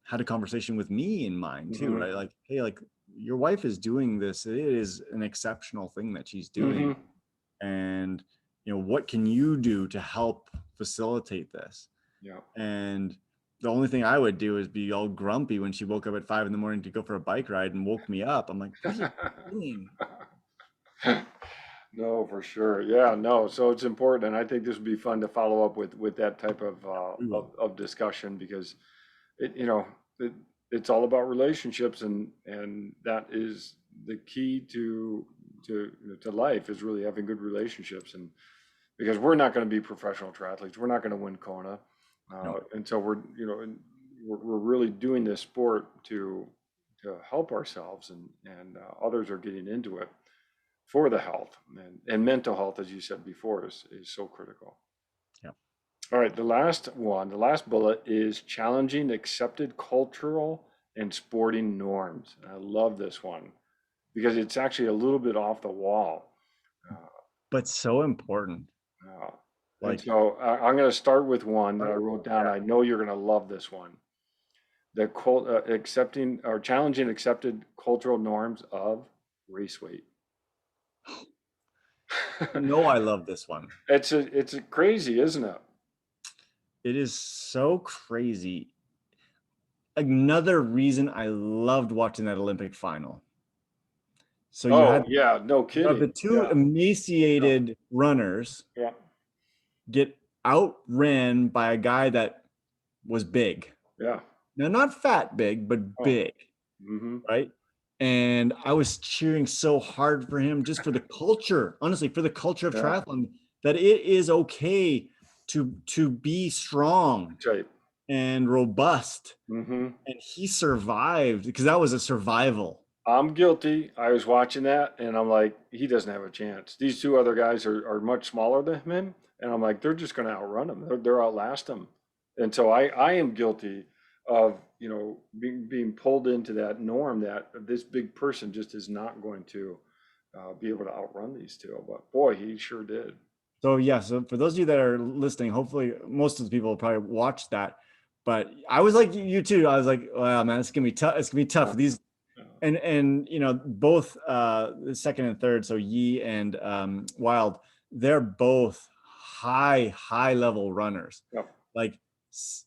had a conversation with me in mind too, Hmm. right? Like, hey, like your wife is doing this. It is an exceptional thing that she's doing. Hmm. And, what can you do to help facilitate this? Yeah. And the only thing I would do is be all grumpy when she woke up at 5 a.m. to go for a bike ride and woke me up. I'm like, what are you doing? No, for sure. Yeah, no. So it's important, and I think this would be fun to follow up with that type of We will. of discussion because it you know it, it's all about relationships, and that is the key to life is really having good relationships, and because we're not going to be professional triathletes, we're not going to win Kona, No. and so we're really doing this sport to help ourselves, and others are getting into it for the health, and mental health, as you said before, is so critical. Yeah. All right, the last bullet is challenging accepted cultural and sporting norms. And I love this one because it's actually a little bit off the wall. Uh, But so important. uh, and Like, so I'm going to start with one that I wrote down. yeah. I know you're going to love this one. Accepting or challenging accepted cultural norms of race weight. I love this one. It's crazy, isn't it? It is so crazy. Another reason I loved watching that Olympic final. So Oh yeah, no you have the kidding. two Yeah, yeah, emaciated runners yeah, get outran by a guy that was big. yeah. Now, not fat big, but Oh, big, mm-hmm. right? And I was cheering so hard for him just for the culture, honestly, for the culture of Yeah, triathlon, that it is okay to be strong that's right. and robust. Mm-hmm. And he survived because that was a survival. I'm guilty. I was watching that and I'm like, he doesn't have a chance. These two other guys are much smaller than him. And I'm like, they're just going to outrun him. They're outlast him. And so I am guilty of, being pulled into that norm that this big person just is not going to be able to outrun these two. But boy, he sure did. So yeah, so for those of you that are listening, hopefully most of the people will probably watch that. But I was like you too. I was like, wow, man, it's gonna be tough. It's gonna be tough. Yeah, These yeah. and both the second and third, so Yi and Wild, they're both high level runners, Yeah. like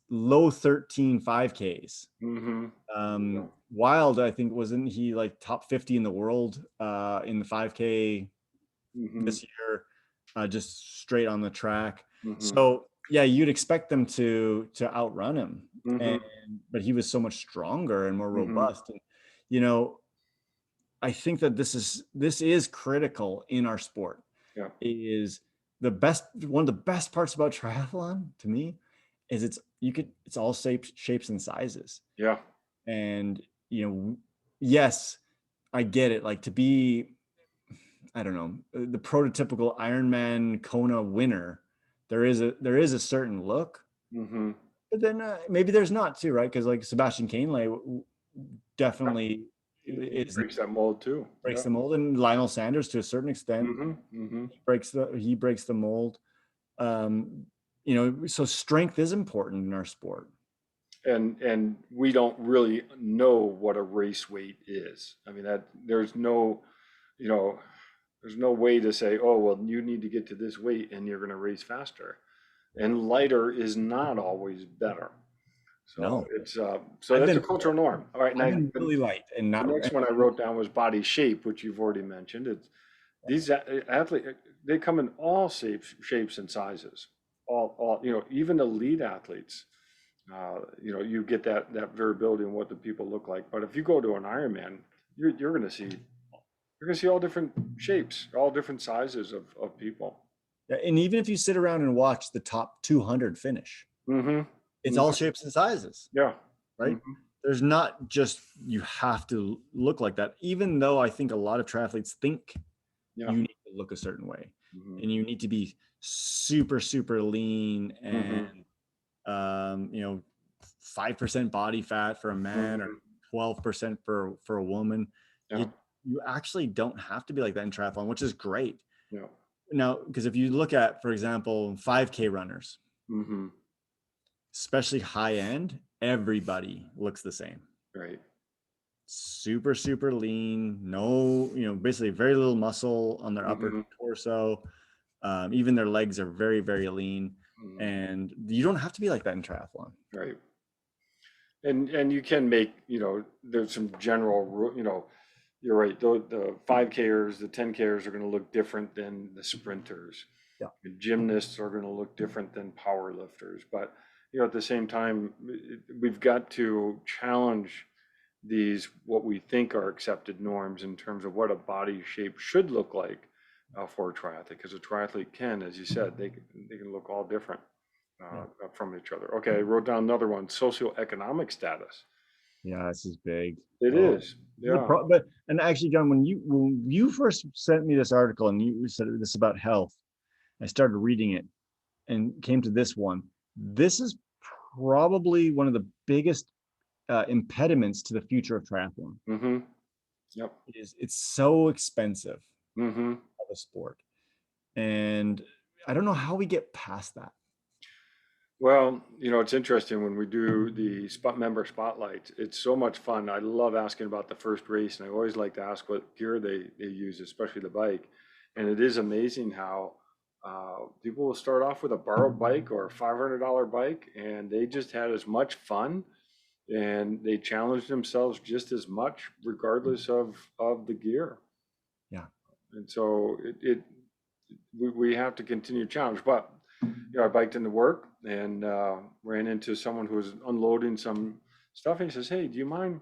low 13 5Ks. Mm-hmm. Yeah. Wild, I think, wasn't he like top 50 in the world in the 5K Mm-hmm. this year, just straight on the track. Mm-hmm. So yeah, you'd expect them to outrun him, and Mm-hmm. but he was so much stronger and more Mm-hmm. robust. And you know, I think that this is critical in our sport. Yeah. Is the best one of the best parts about triathlon to me is it's all shapes and sizes. Yeah. And yes, I get it. Like to be, I don't know, the prototypical Ironman Kona winner, there is a certain look, Mm-hmm. but then maybe there's not too, right? Because like Sebastian Kienle Yeah. definitely He is breaks that mold too. breaks Yeah. the mold, and Lionel Sanders to a certain extent Mm-hmm. Mm-hmm. he breaks the mold. So strength is important in our sport. And we don't really know what a race weight is. I mean that you know, there's no way to say, oh well, you need to get to this weight and you're going to race faster. And lighter is not always better. So No, so I've that's a been cultural norm. All right, I've now been really light and the not. next one I wrote down was body shape, which you've already mentioned. It's these athletes, they come in all shapes and sizes. All even elite athletes. You get that variability in what the people look like. But if you go to an Ironman, you're going to see all different shapes, all different sizes of people. Yeah, and even if you sit around and watch the top 200 finish, Mm-hmm. it's all Mm-hmm. shapes and sizes, Yeah. right? Mm-hmm. There's not just you have to look like that, even though I think a lot of triathletes think Yeah. you need to look a certain way Mm-hmm. and you need to be super, super lean Mm-hmm. and, 5% body fat for a man or Mm-hmm. 12% for a woman. Yeah. You actually don't have to be like that in triathlon, which is great. Yeah. Now, because if you look at, for example, 5K runners, Mm-hmm. especially high end, everybody looks the same. Right. super, super lean, no, basically very little muscle on their upper Mm-hmm. torso. Even their legs are very, very lean. Mm-hmm. And you don't have to be like that in triathlon. Right. And you can make, there's some general, you're right. The 5Kers, the 10Kers are going to look different than the sprinters. Yeah. The gymnasts are going to look different than power lifters. But, at the same time, we've got to challenge these, what we think are accepted norms in terms of what a body shape should look like for a triathlete. Because a triathlete can, as you said, they can look all different Yeah. from each other. Okay, I wrote down another one, socioeconomic status. Yeah, this is big. It Oh, is, yeah. but and actually, John, when you first sent me this article and you said this about health, I started reading it and came to this one. This is probably one of the biggest impediments to the future of triathlon. Mm-hmm. Yep. It's so expensive Mm-hmm. of a sport, and I don't know how we get past that. Well, it's interesting when we do the member spotlights. It's so much fun. I love asking about the first race, and I always like to ask what gear they use, especially the bike. And it is amazing how people will start off with a borrowed bike or a $500 bike, and they just had as much fun, and they challenged themselves just as much, regardless of the gear. Yeah. And so we have to continue to challenge. But I biked into work and ran into someone who was unloading some stuff. And he says, "Hey, do you mind?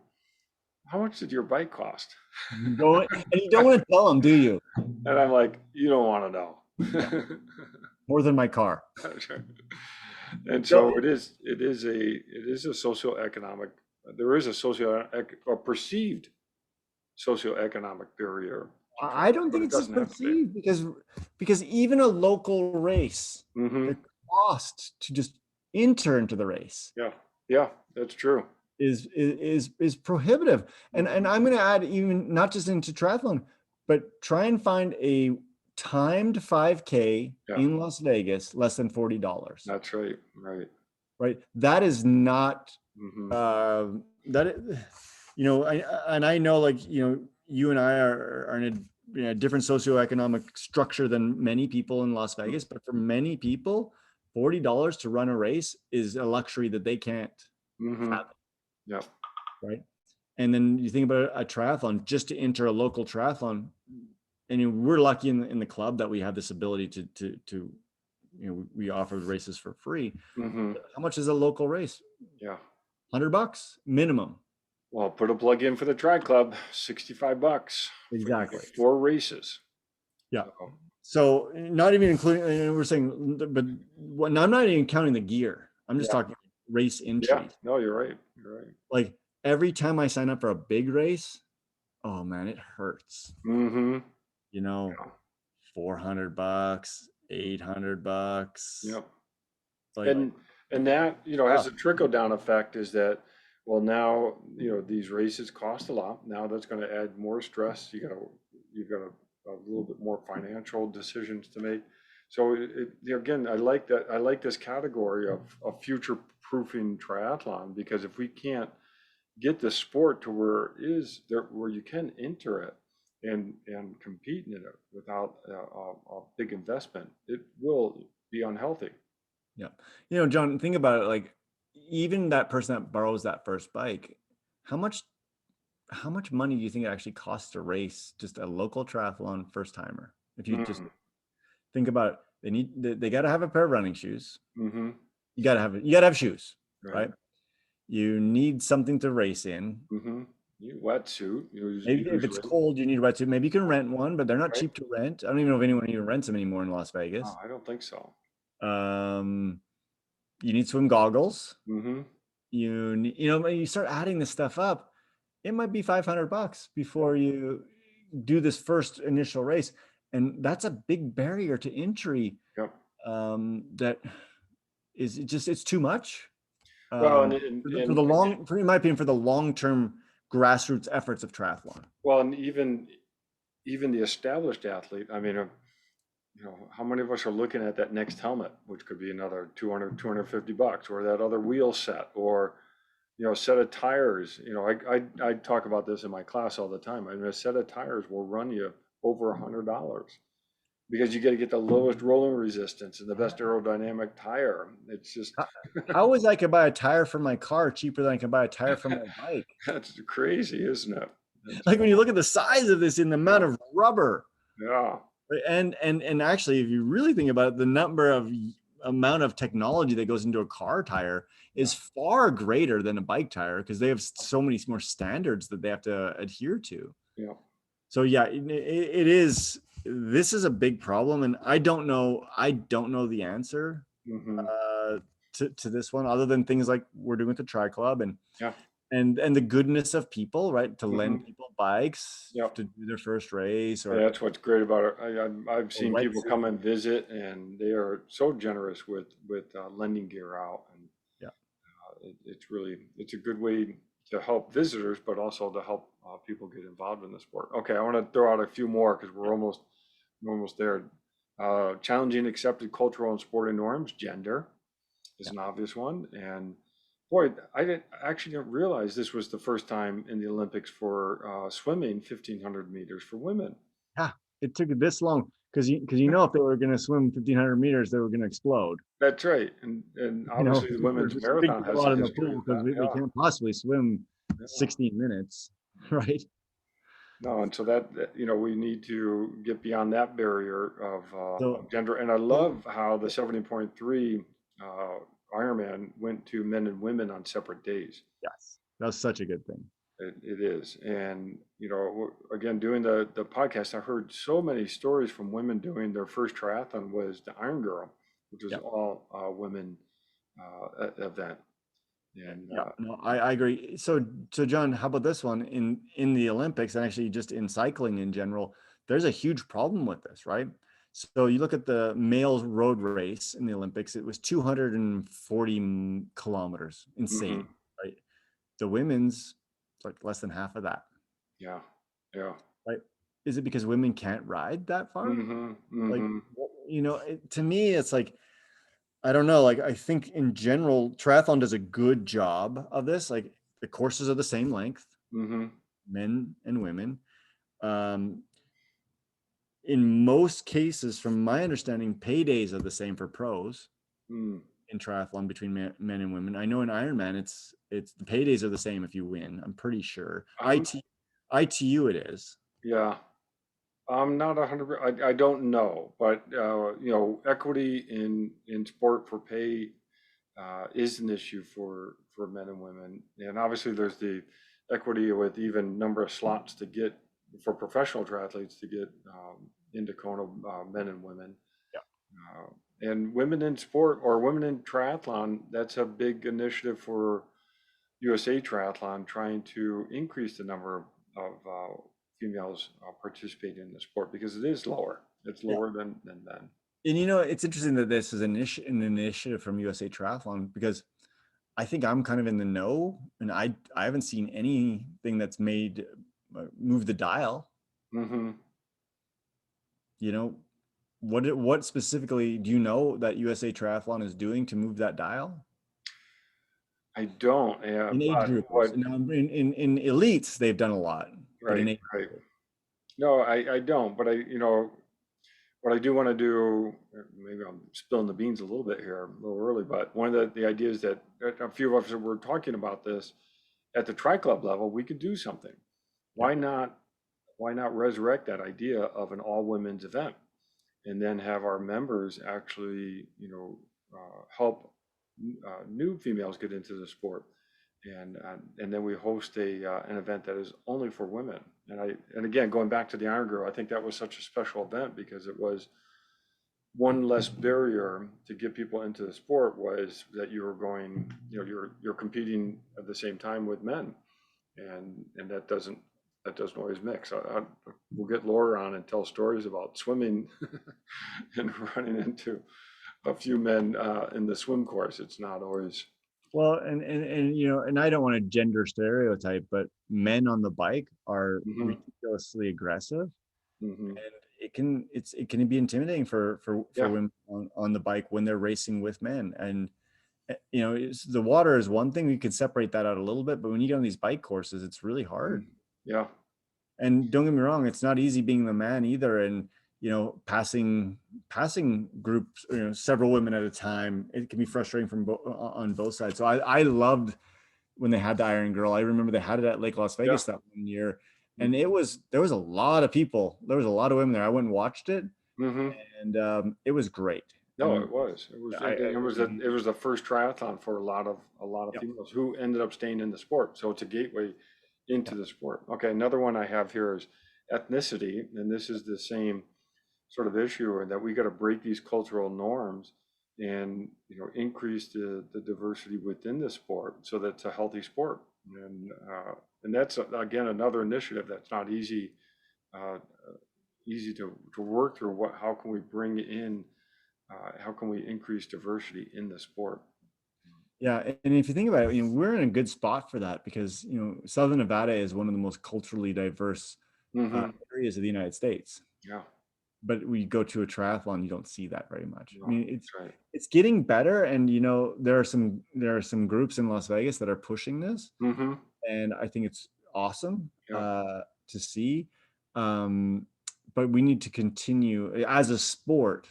How much did your bike cost?" And you don't want to tell them, do you? And I'm like, "You don't want to know." Yeah. More than my car. And so it is a socioeconomic. There is a or perceived socioeconomic barrier to I triathlon, don't but think it it's just doesn't have to be. perceived because even a local race, Mm-hmm. the cost to just enter into the race Yeah, yeah, that's true. is prohibitive. And Mm-hmm. I'm going to add, even not just into triathlon, but try and find a timed 5K Yeah, in Las Vegas less than $40. that's right. Right. Right? That is not Mm-hmm. that I know, like, you and I are in a different socioeconomic structure than many people in Las Vegas, but for many people, $40 to run a race is a luxury that they can't Mm-hmm. fathom, Yeah. right? And then you think about a triathlon, just to enter a local triathlon, and we're lucky in the club that we have this ability to we offer races for free. Mm-hmm. How much is a local race? Yeah. $100 minimum. Well, put a plug in for the Tri Club, $65 for you Exactly. get 4 races. Yeah. So, So not even including, we're saying, but I'm not even counting the gear. I'm just yeah. talking race Yeah. entry. No, you're right. You're right. Like every time I sign up for a big race, oh man, it hurts. Mm-hmm. You know, Yeah. $400, $800. Yep. Like, And that, yeah, has a trickle down effect is that, well, now, these races cost a lot. Now that's going to add more stress. You've got a little bit more financial decisions to make. So again, I like that. I like this category of future proofing triathlon, because if we can't get the sport to where it is there, where you can enter it and compete in it without a big investment, it will be unhealthy. yeah. John, think about it. Like, even that person that borrows that first bike, how much money do you think it actually costs to race just a local triathlon first timer? If you just Mm-hmm. think about it, they got to have a pair of running shoes. Mm-hmm. You got to have shoes, Right. right? You need something to race in. Mm-hmm. Wetsuit, Maybe if it's usually. cold, you need a wetsuit. Maybe you can rent one, but they're not Right. cheap to rent. I don't even know if anyone even rents them anymore in Las Oh, Vegas. I don't think so. Um, you need swim goggles. Mm-hmm. When you start adding this stuff up, it might be $500 Yep. before you do this first initial race, and that's a big barrier to entry. Yep. That is it's too much. Well, For the long, in my opinion, for the long-term grassroots efforts of triathlon. well, and even the established athlete. I mean, how many of us are looking at that next helmet, which could be another 200, $250, or that other wheel set, or a set of tires, I talk about this in my class all the time. I mean, a set of tires will run you over $100 because you got to get the lowest rolling resistance and the best aerodynamic tire. It's just, How, how is I could buy a tire for my car cheaper than I can buy a tire for my bike? that's crazy, isn't it? Like when you look at the size of this in the amount Yeah, of rubber, yeah, right? And actually, if you really think about it, the number of amount of technology that goes into a car tire yeah, is far greater than a bike tire because they have so many more standards that they have to adhere to. yeah. So yeah, it is. This is a big problem, and I don't know. I don't know the answer Hmm. uh, to this one, other than things like we're doing with the Tri Club and Yeah. and the goodness of people, right? To Hmm. lend people bikes Yep. to do their first race Yeah, or that's what's great about it. I've seen people wetsuit. come and visit, and they are so generous with lending gear out, and Yeah. it's a good way to help visitors, but also to help people get involved in the sport. Okay, I want to throw out a few more because we're almost there. Challenging accepted cultural and sporting norms. Gender is Yeah. an obvious one, and boy, I actually didn't realize this was the first time in the Olympics for swimming 1500 meters for women. Yeah. It took this long because if they were going to swim 1,500 meters, they were going to explode. That's right. And obviously the We're women's just sink marathon people has a out in the history pool of because that. they Yeah. can't possibly swim Yeah. 16 minutes, right? No, and so we need to get beyond that barrier So, of gender. And I so love how the 70.3 uh, Ironman went to men and women on separate days. yes, that's such a good thing. It is. And, again, doing the podcast, I heard so many stories from women doing their first triathlon was the Iron Girl, which was Yeah. all women event. And Yeah, no, I agree. So John, how about this one in the Olympics and actually just in cycling in general, there's a huge problem with this, right? So you look at the male road race in the Olympics, it was 240 kilometers, hmm insane, right? The women's like less than half of that, yeah, yeah. right? Is it because women can't ride that far? Hmm. Like, Hmm. to me, it's like I don't know. Like, I think in general, triathlon does a good job of this. Like, the courses are the same length, Hmm. men and women. Um, in most cases, from my understanding, paydays are the same for pros Mm. in triathlon between men and women. I know in Ironman, it's the paydays are the same if you win. I'm pretty sure. I'm ITU it is. Yeah. I'm not 100. I don't know, but equity in sport for pay is an issue for men and women, and obviously there's the equity with even number of slots to get for professional triathletes to get into Kona, men and women, Yeah. uh, and women in sport or women in triathlon. That's a big initiative for USA Triathlon, trying to increase the number of females participating in the sport because it is lower. It's Yeah. lower than men. And it's interesting that this is an initiative from USA Triathlon because I think I'm kind of in the know, and I haven't seen anything that's made move the dial. Hmm. You know, what specifically do you know that USA Triathlon is doing to move that dial I don't, yeah, in age but groupers? Now, in elites, they've done a lot, but in right, age right. group, No, I don't, but what I do want to do, maybe I'm spilling the beans a little bit here, a little early, but one of the ideas that a few of us were talking about this at the Tri Club level, we could do something. yeah, Why not, why not resurrect that idea of an all women's event? And then have our members actually, help new females get into the sport, and then we host an event that is only for women. And again, going back to the Iron Girl, I think that was such a special event because it was one less barrier to get people into the sport was that you were going, you're competing at the same time with men, and that doesn't always mix. We'll get Laura on and tell stories about swimming and running into a few men in the swim course. It's not always. well, and and I don't want to gender stereotype, but men on the bike are Hmm. ridiculously aggressive, Hmm. and it can be intimidating for Yeah. women on the bike when they're racing with men, and the water is one thing. We could separate that out a little bit, but when you get on these bike courses, it's really hard. Mm. Yeah. And don't get me wrong, it's not easy being the man either. And passing groups, several women at a time, it can be frustrating on both sides. So I loved when they had the Iron Girl. I remember they had it at Lake Las Yeah. Vegas that one year, and Mhm. there was a lot of people. There was a lot of women there. I went and watched it, Mhm. and it was great. No, And it was. It was, I, and I it was the first triathlon for a lot of yeah, females who ended up staying in the sport. So it's a gateway into yeah. the sport. Okay, another one I have here is ethnicity, and this is the same sort of issue, and that we got to break these cultural norms and increase the diversity within the sport so that it's a healthy sport. And that's again another initiative that's not uh, easy to work through. How can we bring in how can we increase diversity in the sport? Yeah, and if you think about it, we're in a good spot for that because Southern Nevada is one of the most culturally diverse Mm-hmm. areas of the United States. Yeah, But we go to a triathlon, you don't see that very much. I no, mean, that's right. it's getting better, and there are some groups in Las Vegas that are pushing this, Mm-hmm. and I think it's awesome Yeah, to see. Um, but we need to continue as a sport.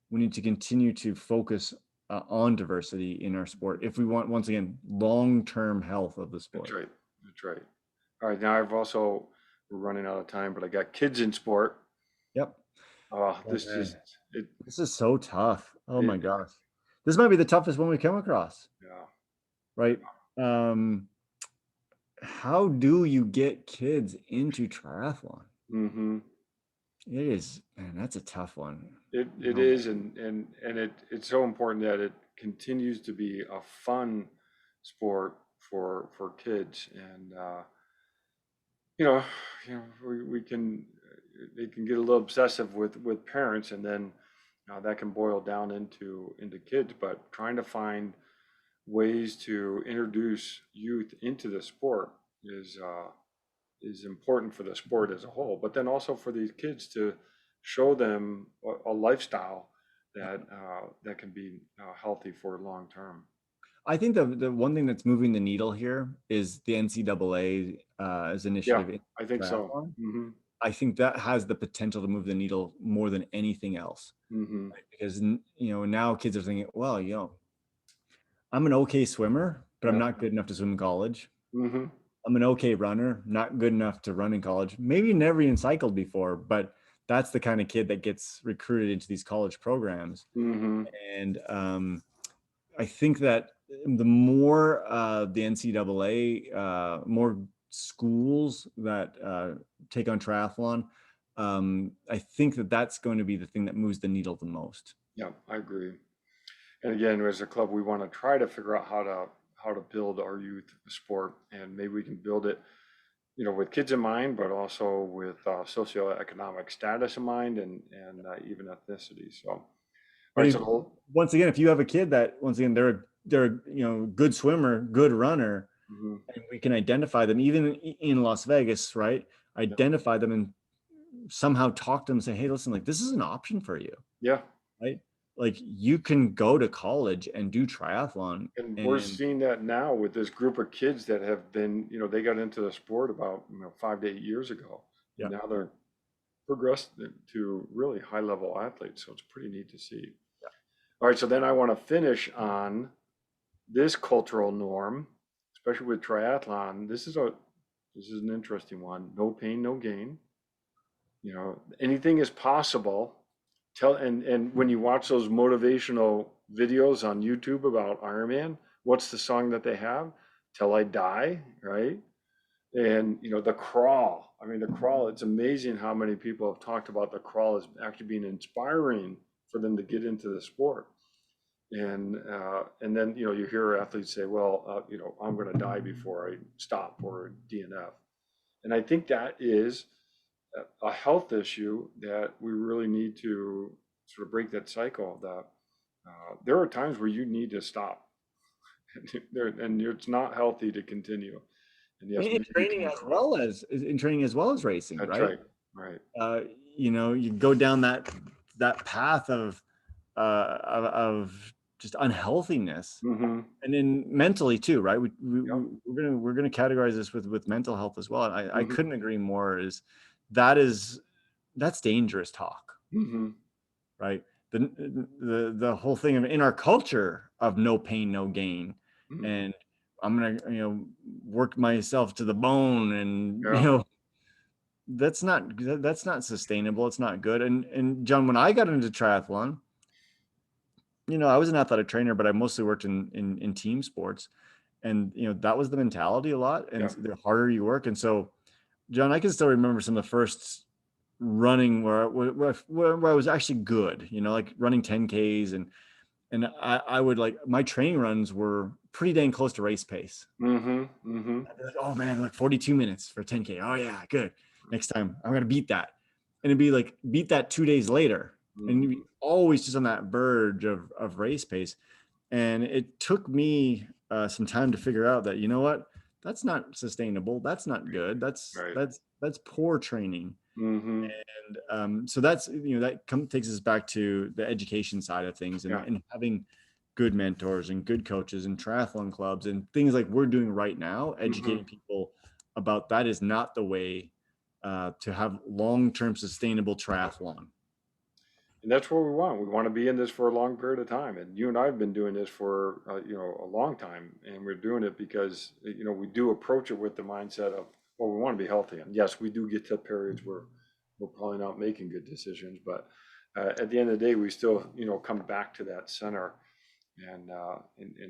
We need to continue to focus on diversity in our sport if we want, once again, long-term health of the that's sport. right. That's right. All right, now I've also we're running out of time, but I got kids in sport. Yep. Oh, This man. just it, This is so tough. Oh it my gosh. This might be the toughest one we come across, yeah. right? Um, how do you get kids into triathlon? Mm-hmm. It is, man, that's a tough one. It Um, is, and it's so important that it continues to be a fun sport for kids, and you know, we can they can get a little obsessive with parents, and then that can boil down into kids. But trying to find ways to introduce youth into the sport is important for the sport as a whole, but then also for these kids to show them a lifestyle yeah. that can be healthy for long term. I think the one thing that's moving the needle here is the NCAA as Yeah, initiative in I think so. triathlon. Hmm. I think that has the potential to move the needle more than anything else, Hmm. right? Because now kids are thinking, well, I'm an okay swimmer, but I'm Yeah. not good enough to swim in college. Hmm. I'm an okay runner, not good enough to run in college. Maybe never even cycled before, but that's the kind of kid that gets recruited into these college programs. Hmm. And I think that the more the NCAA, more schools that take on triathlon, I think that that's going to be the thing that moves the needle the most. Yeah, I agree. And again, as a club, we want to try to figure out how to build our youth sport, and maybe we can build it, with kids in mind, but also with socioeconomic status in mind, and even ethnicity. So, all But right. if, So, once again, if you have a kid that once again they're good swimmer, good runner, mhm, and we can identify them even in Las Vegas, right? yeah, Identify them and somehow talk to them and say, hey, listen, like this is an option for you, yeah. right? Like you can go to college and do triathlon And we're and seeing that now with this group of kids that have been, they got into the sport about 5 to 8 years ago, and yeah. now they're progressed to really high level athletes. So it's pretty neat to see. All right, so then I want to finish on this cultural norm, especially with triathlon. This is an interesting one. No pain, no gain. Anything is possible. And when you watch those motivational videos on YouTube about Ironman, what's the song that they have? Till I Die, right? And the crawl. I mean, the crawl. It's amazing how many people have talked about the crawl as actually being inspiring for them to get into the sport. And then you hear athletes say, "Well, I'm going to die before I stop or DNF." And I think that is a health issue that we really need to sort of break that cycle. That there are times where you need to stop, and it's not healthy to continue. And yes, in maybe you training can. as well as racing, That's right? right, right. You go down that path of just unhealthiness, Mm-hmm. and then mentally too, right? Yep. We're gonna categorize this with mental health as well. And I Mm-hmm. couldn't agree more. That is that's dangerous talk, Mm-hmm. right? The whole thing of in our culture of no pain, no gain, Mm-hmm. and I'm gonna work myself to the bone, and Yeah. that's not sustainable. It's not good. And John, when I got into triathlon, I was an athletic trainer, but I mostly worked in team sports, and that was the mentality a lot. And Yeah. the harder you work, and so John, I can still remember some of the first running where I was actually good, like running 10Ks, and I would like my training runs were pretty dang close to race pace. Mm-hmm. Mm-hmm. I'd be like, oh man, like 42 minutes for 10K. Oh yeah, good. Next time I'm gonna beat that. And it'd be like beat that 2 days later. And you'd be Mm-hmm. always just on that verge of race pace. And it took me some time to figure out that, what, that's not sustainable. That's not good. That's Right. that's that's poor training. Mm-hmm. And so that's takes us back to the education side of things, and, Yeah. and having good mentors and good coaches and triathlon clubs and things like we're doing right now, Mm-hmm. educating people about that is not the way to have long-term sustainable triathlon. And that's what we want. We want to be in this for a long period of time. And you and I have been doing this for a long time, and we're doing it because we do approach it with the mindset of, well, we want to be healthy. And yes, we do get to periods where we're probably not making good decisions, but at the end of the day, we still come back to that center and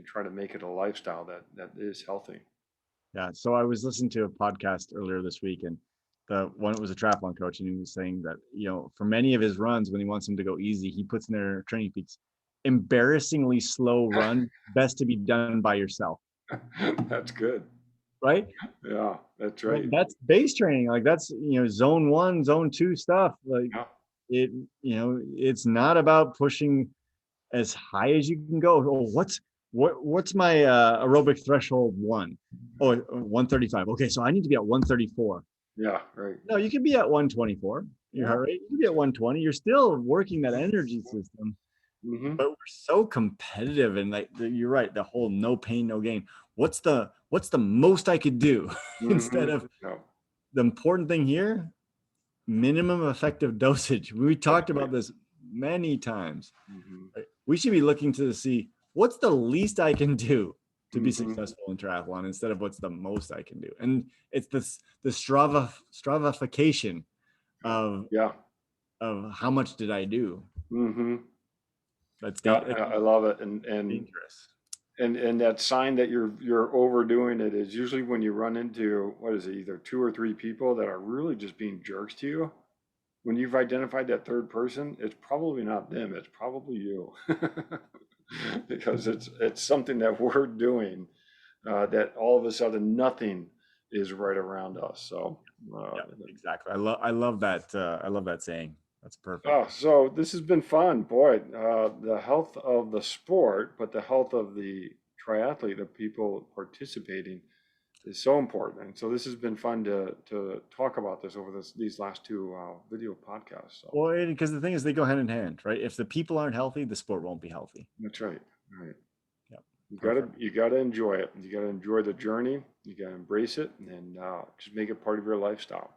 try to make it a lifestyle that is healthy. Yeah. So I was listening to a podcast earlier this week, and the one was a triathlon coach, and he was saying that, for many of his runs, when he wants them to go easy, he puts in their training peaks, embarrassingly slow run, best to be done by yourself. That's good. Right. Yeah, that's Like right. that's base training. Like that's, zone 1, zone 2 stuff. Like Yeah. it, it's not about pushing as high as you can go. Oh, what's my aerobic threshold one? Oh, 135. Okay, so I need to be at 134. Yeah, right. No, you can be at 124. Your Yeah. heart rate. You can be at 120. You're still working that energy system, Mm-hmm. but we're so competitive, and like you're right. The whole no pain, no gain. What's the most I could do instead Mm-hmm. of No, the important thing here? Minimum effective dosage. We that's talked right. about this many times. Mm-hmm. Right? We should be looking to see what's the least I can do to be Mm-hmm. successful in triathlon instead of what's the most I can do. And it's this the stratification of Yeah. how much did I do. Mm-hmm. That's Yeah, I love it. dangerous. And that sign that you're overdoing it is usually when you run into, what is it, either two or three people that are really just being jerks to you. When you've identified that third person, it's probably not them, it's probably you. Because it's something that we're doing that all of a sudden nothing is right around us. So Yeah, exactly. I love that. I love that saying. That's perfect. oh, so this has been fun, boy. The health of the sport, but the health of the triathlete, the people participating, is so important. And so this has been fun to talk about this over these last two video podcasts. So Well, because the thing is, they go hand in hand, right? If the people aren't healthy, the sport won't be healthy. that's right. Right. Yeah, You gotta perfect. you gotta enjoy it. You gotta enjoy the journey. You gotta embrace it, and just make it part of your lifestyle.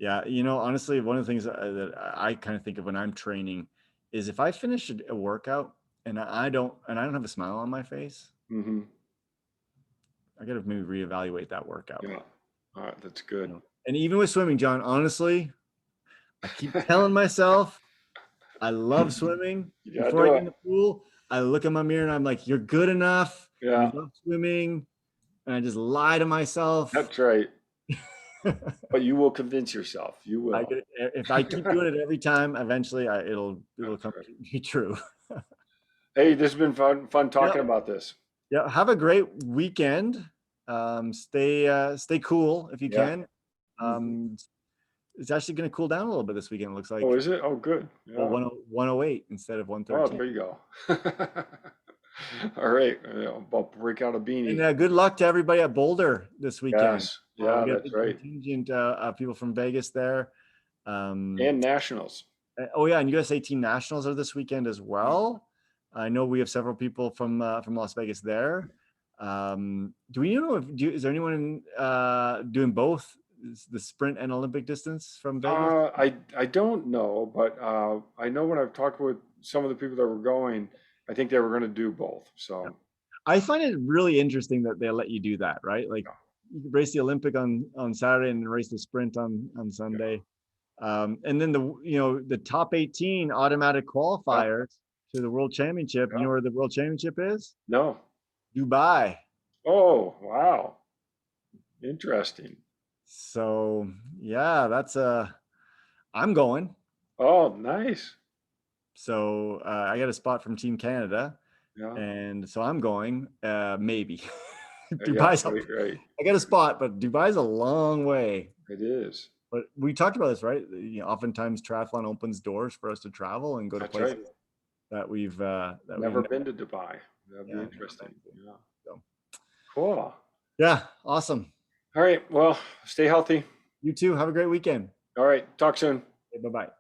Yeah, honestly, one of the things that I kind of think of when I'm training is if I finish a workout and I don't have a smile on my face, Mm-hmm. I got to maybe reevaluate that workout. Yeah. All right, that's good. And even with swimming, John, honestly, I keep telling myself I love swimming. You gotta Before I do get it. in the pool, I look in my mirror and I'm like, "You're good enough. You Yeah, love swimming," and I just lie to myself. that's right. But you will convince yourself. You I will. get if I keep doing it every time, eventually it'll That's come right. to be true. Hey, this has been fun Yeah. talking about this. Yeah, have a great weekend. Stay cool if you Yeah. can. Mhm. Um, it's actually going to cool down a little bit this weekend. It looks Oh, like is it? Oh, good. well, Yeah. 108 instead of Oh, 113. there you go. All right. I'll break out a And beanie. good luck to everybody at Boulder this weekend. Yes. We Yeah, got a that's big right. contingent of people from Vegas there. Um, And nationals. oh yeah, and USA Team Nationals are this weekend as Yeah. well. I know we have several people from Las Vegas there. Do we know is there anyone doing both the sprint and Olympic distance from Vegas? I don't know, but I know when I've talked with some of the people that were going, I think they were going to do both. Yeah. So I find it really interesting that they let you do that, right? Like yeah, you could race the Olympic on Saturday and race the sprint on yeah, Sunday. And then the top 18 automatic yeah, qualifiers to the World Championship. You yeah. know where the World Championship is? No. Dubai. Oh, wow. Interesting. So yeah, I'm going. Oh, nice. So I got a spot from Team Canada, Yeah. and so I'm going. Maybe Yeah, Dubai's. right, right. I got a spot, but Dubai's a long way. It is. But we talked about this, right? Oftentimes triathlon opens doors for us to travel and go to That's right. places that we've Never been to Dubai. That'd be yeah, never interesting. been to. Yeah. So Cool. yeah, awesome. All right. Well, stay healthy. You too. Have a great weekend. All right. Talk soon. Okay, bye bye.